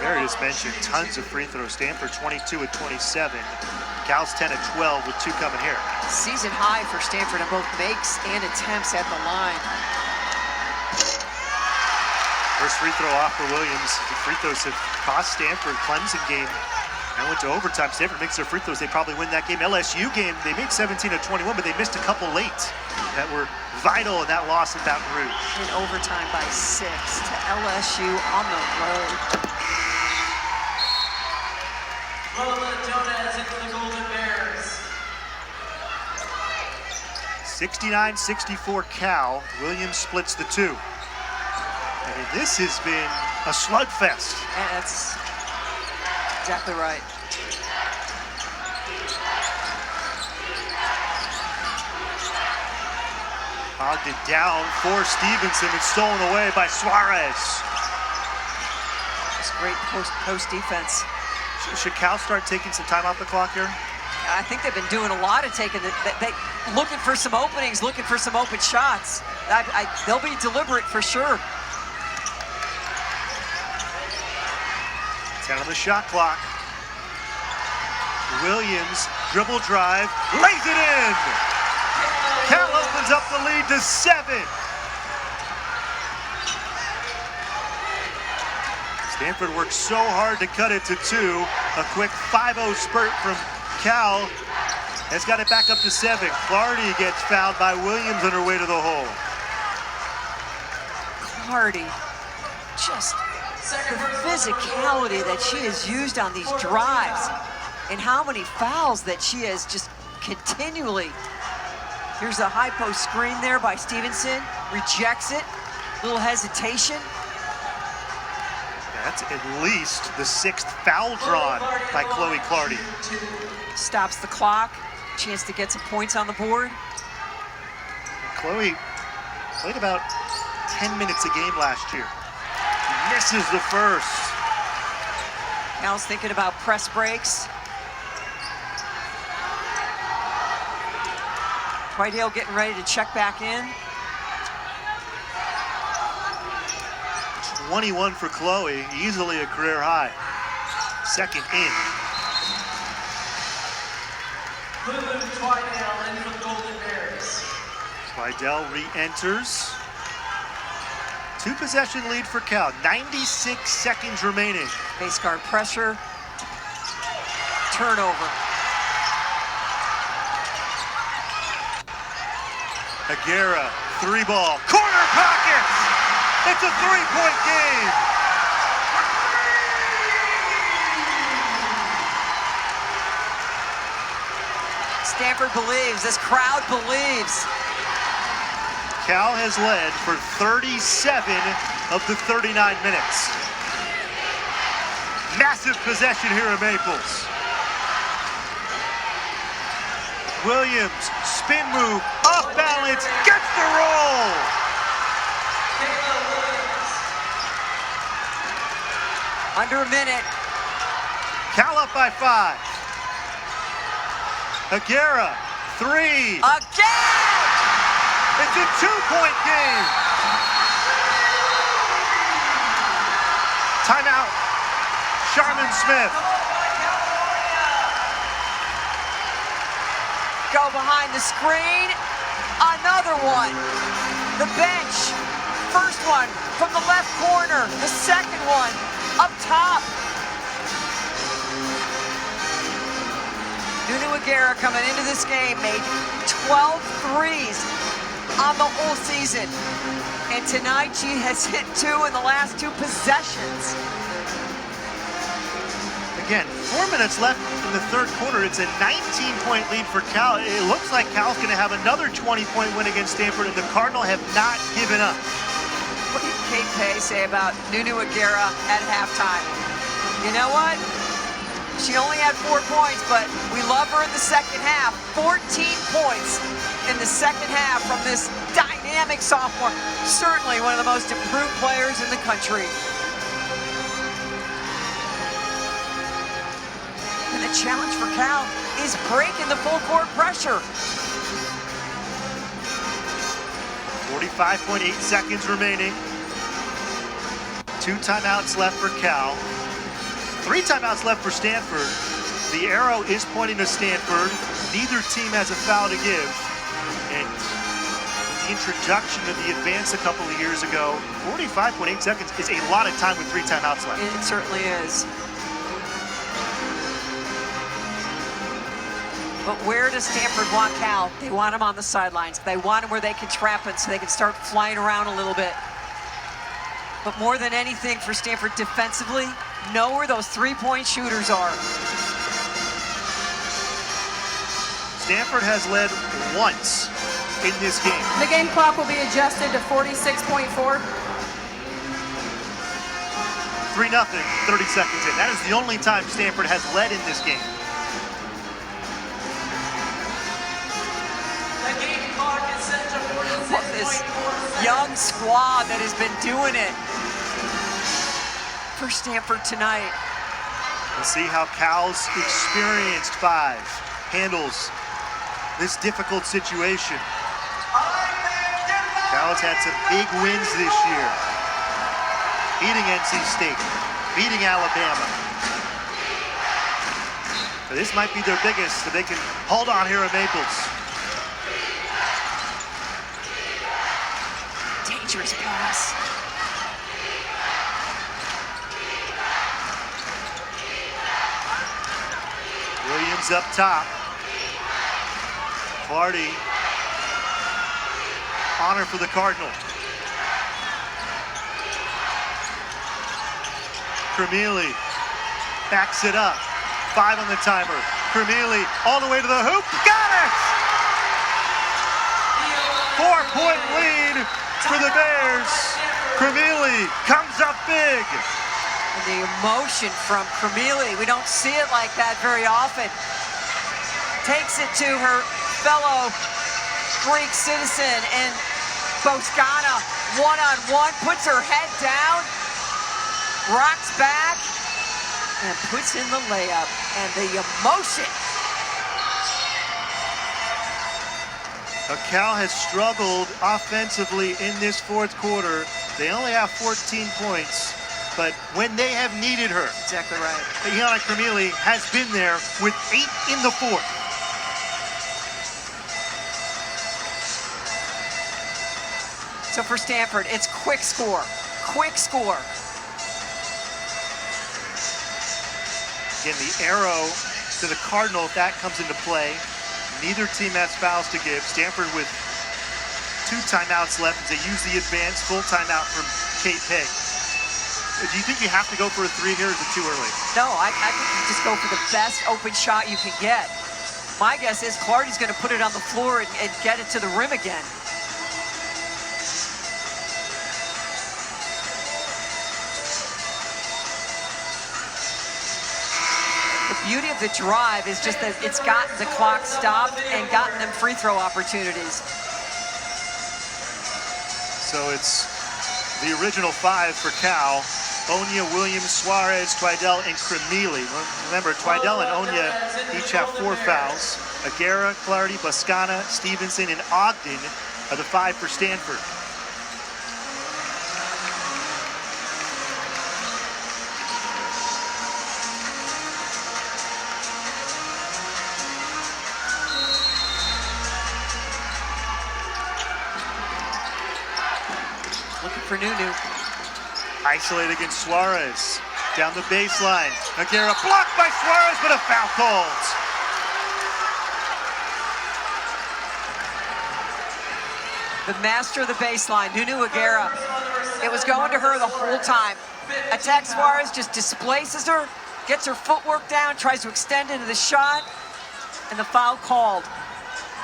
Mary just mentioned tons of free throws. Stanford 22 at 27. Cal's 10 at 12 with 2 coming here. Season high for Stanford on both makes and attempts at the line. First free throw off for Williams. The free throws have cost Stanford. Clemson game. I went to overtime. Stanford makes their free throws. They probably win that game. LSU game, they made 17 of 21, but they missed a couple late that were vital in that loss at Baton Rouge. In overtime by 6 to LSU on the road. Lola Donez into the Golden Bears. 69-64 Cal. Williams splits the 2. And this has been a slugfest. And that's exactly right. Ogden down for Stevenson. It's stolen away by Suarez. It's great post defense. Should Cal start taking some time off the clock here? I think they've been doing a lot of taking they looking for some openings, looking for some open shots. They'll be deliberate for sure. 10 on the shot clock. Williams, dribble drive, lays it in. Cal opens up the lead to 7. Stanford worked so hard to cut it to 2. A quick 5-0 spurt from Cal has got it back up to 7. Clardy gets fouled by Williams on her way to the hole. Clardy, just the physicality that she has used on these drives and how many fouls that she has just continually. Here's a high post screen there by Stevenson, rejects it, little hesitation. That's at least the 6th foul drawn by Chloe Clardy. Stops the clock, chance to get some points on the board. Chloe played about 10 minutes a game last year. Misses the first. Cal's thinking about press breaks. Whitehale getting ready to check back in. 21 for Chloe, easily a career high. Second in. Lulu Twydale in for the Golden Bears. Twydale re-enters. 2-possession lead for Cal. 96 seconds remaining. Base guard pressure. Turnover. Aguirre, 3-ball, corner pocket! It's a 3-point game! Stanford believes, this crowd believes. Cal has led for 37 of the 39 minutes. Massive possession here at Maples. Williams, spin move, off balance, gets the roll! Under a minute. Cal up by 5. Aguirre, 3. Again! It's a 2-point game. Timeout, Sharman Smith. Go behind the screen. Another one. The bench. First one from the left corner. The second one up top. Nunu Aguirre coming into this game made 12 threes. on the whole season. And tonight she has hit 2 in the last 2 possessions. Again, 4 minutes left in the third quarter. It's a 19-point lead for Cal. It looks like Cal's going to have another 20-point win against Stanford, and the Cardinal have not given up. What did Kate Pay say about Nunu Aguera at halftime? You know what? She only had 4 points, but we love her in the second half. 14 points in the second half from this dynamic sophomore. Certainly one of the most improved players in the country. And the challenge for Cal is breaking the full court pressure. 45.8 seconds remaining. 2 timeouts left for Cal. 3 timeouts left for Stanford. The arrow is pointing to Stanford. Neither team has a foul to give. And the introduction of the advance a couple of years ago, 45.8 seconds is a lot of time with 3 timeouts left. It certainly is. But where does Stanford want Cal? They want him on the sidelines. They want him where they can trap him so they can start flying around a little bit. But more than anything for Stanford defensively, know where those 3-point shooters are. Stanford has led once in this game. The game clock will be adjusted to 46.4. 3-0, 30 seconds in. That is the only time Stanford has led in this game. This young squad that has been doing it for Stanford tonight. We'll see how Cal's experienced 5 handles this difficult situation. Cal has had some big wins this year. Beating NC State, beating Alabama. But this might be their biggest, so they can hold on here at Maples. Dangerous pass. Williams up top. Clardy. Honor for the Cardinal. Cremili backs it up. 5 on the timer. Cremili all the way to the hoop. Got it! 4-point lead for the Bears. Cremili comes up big. And the emotion from Cremili, we don't see it like that very often. Takes it to her fellow Greek citizen, and Boscana one-on-one, puts her head down, rocks back, and puts in the layup. And the emotion. Cal has struggled offensively in this fourth quarter. They only have 14 points, but when they have needed her, Exactly right. Iana Cremili has been there with 8 in the fourth. So for Stanford, it's quick score. Quick score. Again, the arrow to the Cardinal, if that comes into play. Neither team has fouls to give. Stanford with 2 timeouts left as they use the advance. Full timeout from Kate Pay. Do you think you have to go for a 3 here, or is it too early? No, I think you just go for the best open shot you can get. My guess is Clardy's going to put it on the floor and get it to the rim again. The beauty of the drive is just that it's gotten the clock stopped and gotten them free throw opportunities. So it's the original 5 for Cal. Onya, Williams, Suarez, Twidell, and Cremili. Remember, Twidell and Onya each have 4 fouls. Aguera, Clardy, Boscana, Stevenson, and Ogden are the 5 for Stanford. Looking for Nunu. Isolated against Suarez. Down the baseline. Aguera blocked by Suarez, but a foul called. the master of the baseline, Nunu Aguera. It was going to her the whole time. Attacks Suarez, just displaces her, gets her footwork down, tries to extend into the shot, and the foul called.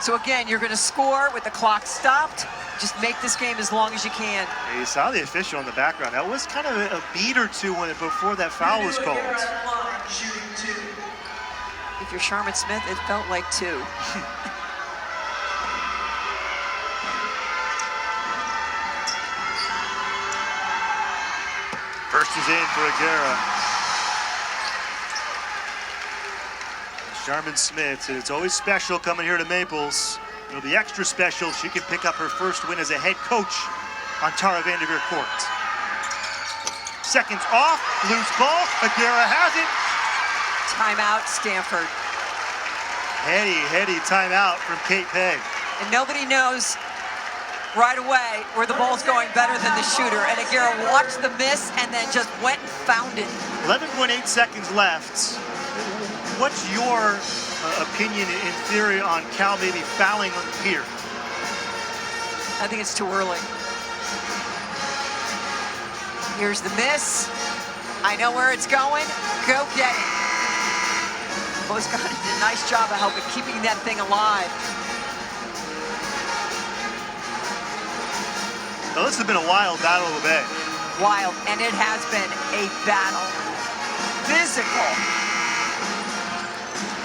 So again, you're going to score with the clock stopped. Just make this game as long as you can. Yeah, you saw the official in the background. That was kind of a beat or two before that foul was called. If you're Sharman Smith, it felt like 2. First is in for Aguera. Sharman Smith said it's always special coming here to Maples. It'll be extra special. She can pick up her first win as a head coach on Tara Vanderveer court. Seconds off, loose ball. Aguera has it. Timeout, Stanford. Heady timeout from Kate Pay. And nobody knows right away where the ball's going better than the shooter. And Aguera watched the miss and then just went and found it. 11.8 seconds left. What's your opinion in theory on Cal maybe fouling here? I think it's too early. Here's the miss. I know where it's going. Go get it. Both guys did a nice job of helping keeping that thing alive. Well, this has been a wild battle of the Bay. Wild, and it has been a battle. Physical.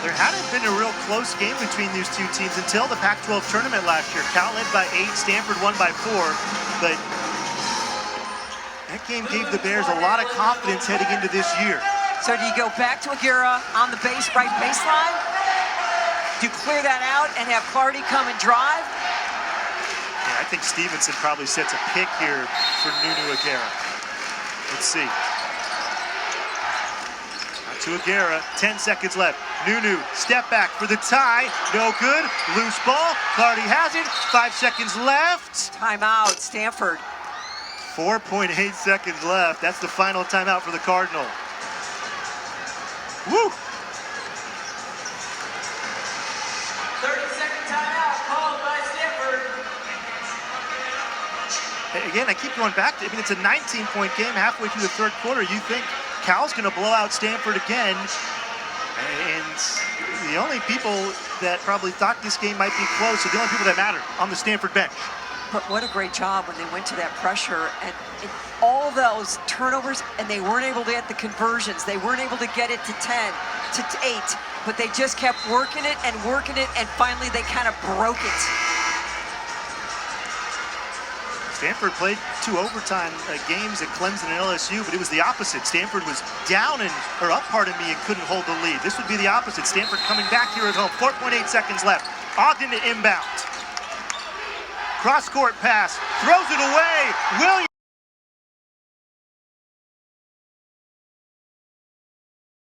There hadn't been a real close game between these two teams until the Pac-12 tournament last year. Cal led by 8, Stanford won by 4, but that game gave the Bears a lot of confidence heading into this year. So do you go back to Aguera on the right baseline? Do you clear that out and have Clardy come and drive? Yeah, I think Stevenson probably sets a pick here for Nunu Aguera. Let's see. To Aguera, 10 seconds left. Nunu, step back for the tie. No good. Loose ball. Clardy has it. 5 seconds left. Timeout, Stanford. 4.8 seconds left. That's the final timeout for the Cardinal. Woo! 30-second timeout called by Stanford. Again, I keep going back to, it's a 19-point game halfway through the third quarter. You think Cal's going to blow out Stanford again. And the only people that probably thought this game might be close are the only people that matter on the Stanford bench. But what a great job when they went to that pressure and all those turnovers, and they weren't able to get the conversions. They weren't able to get it to 10, to 8, but they just kept working it, and finally they kind of broke it. Stanford played 2 overtime games at Clemson and LSU, but it was the opposite. Stanford was down and couldn't hold the lead. This would be the opposite. Stanford coming back here at home. 4.8 seconds left. Ogden to inbound. Cross-court pass. Throws it away. Williams.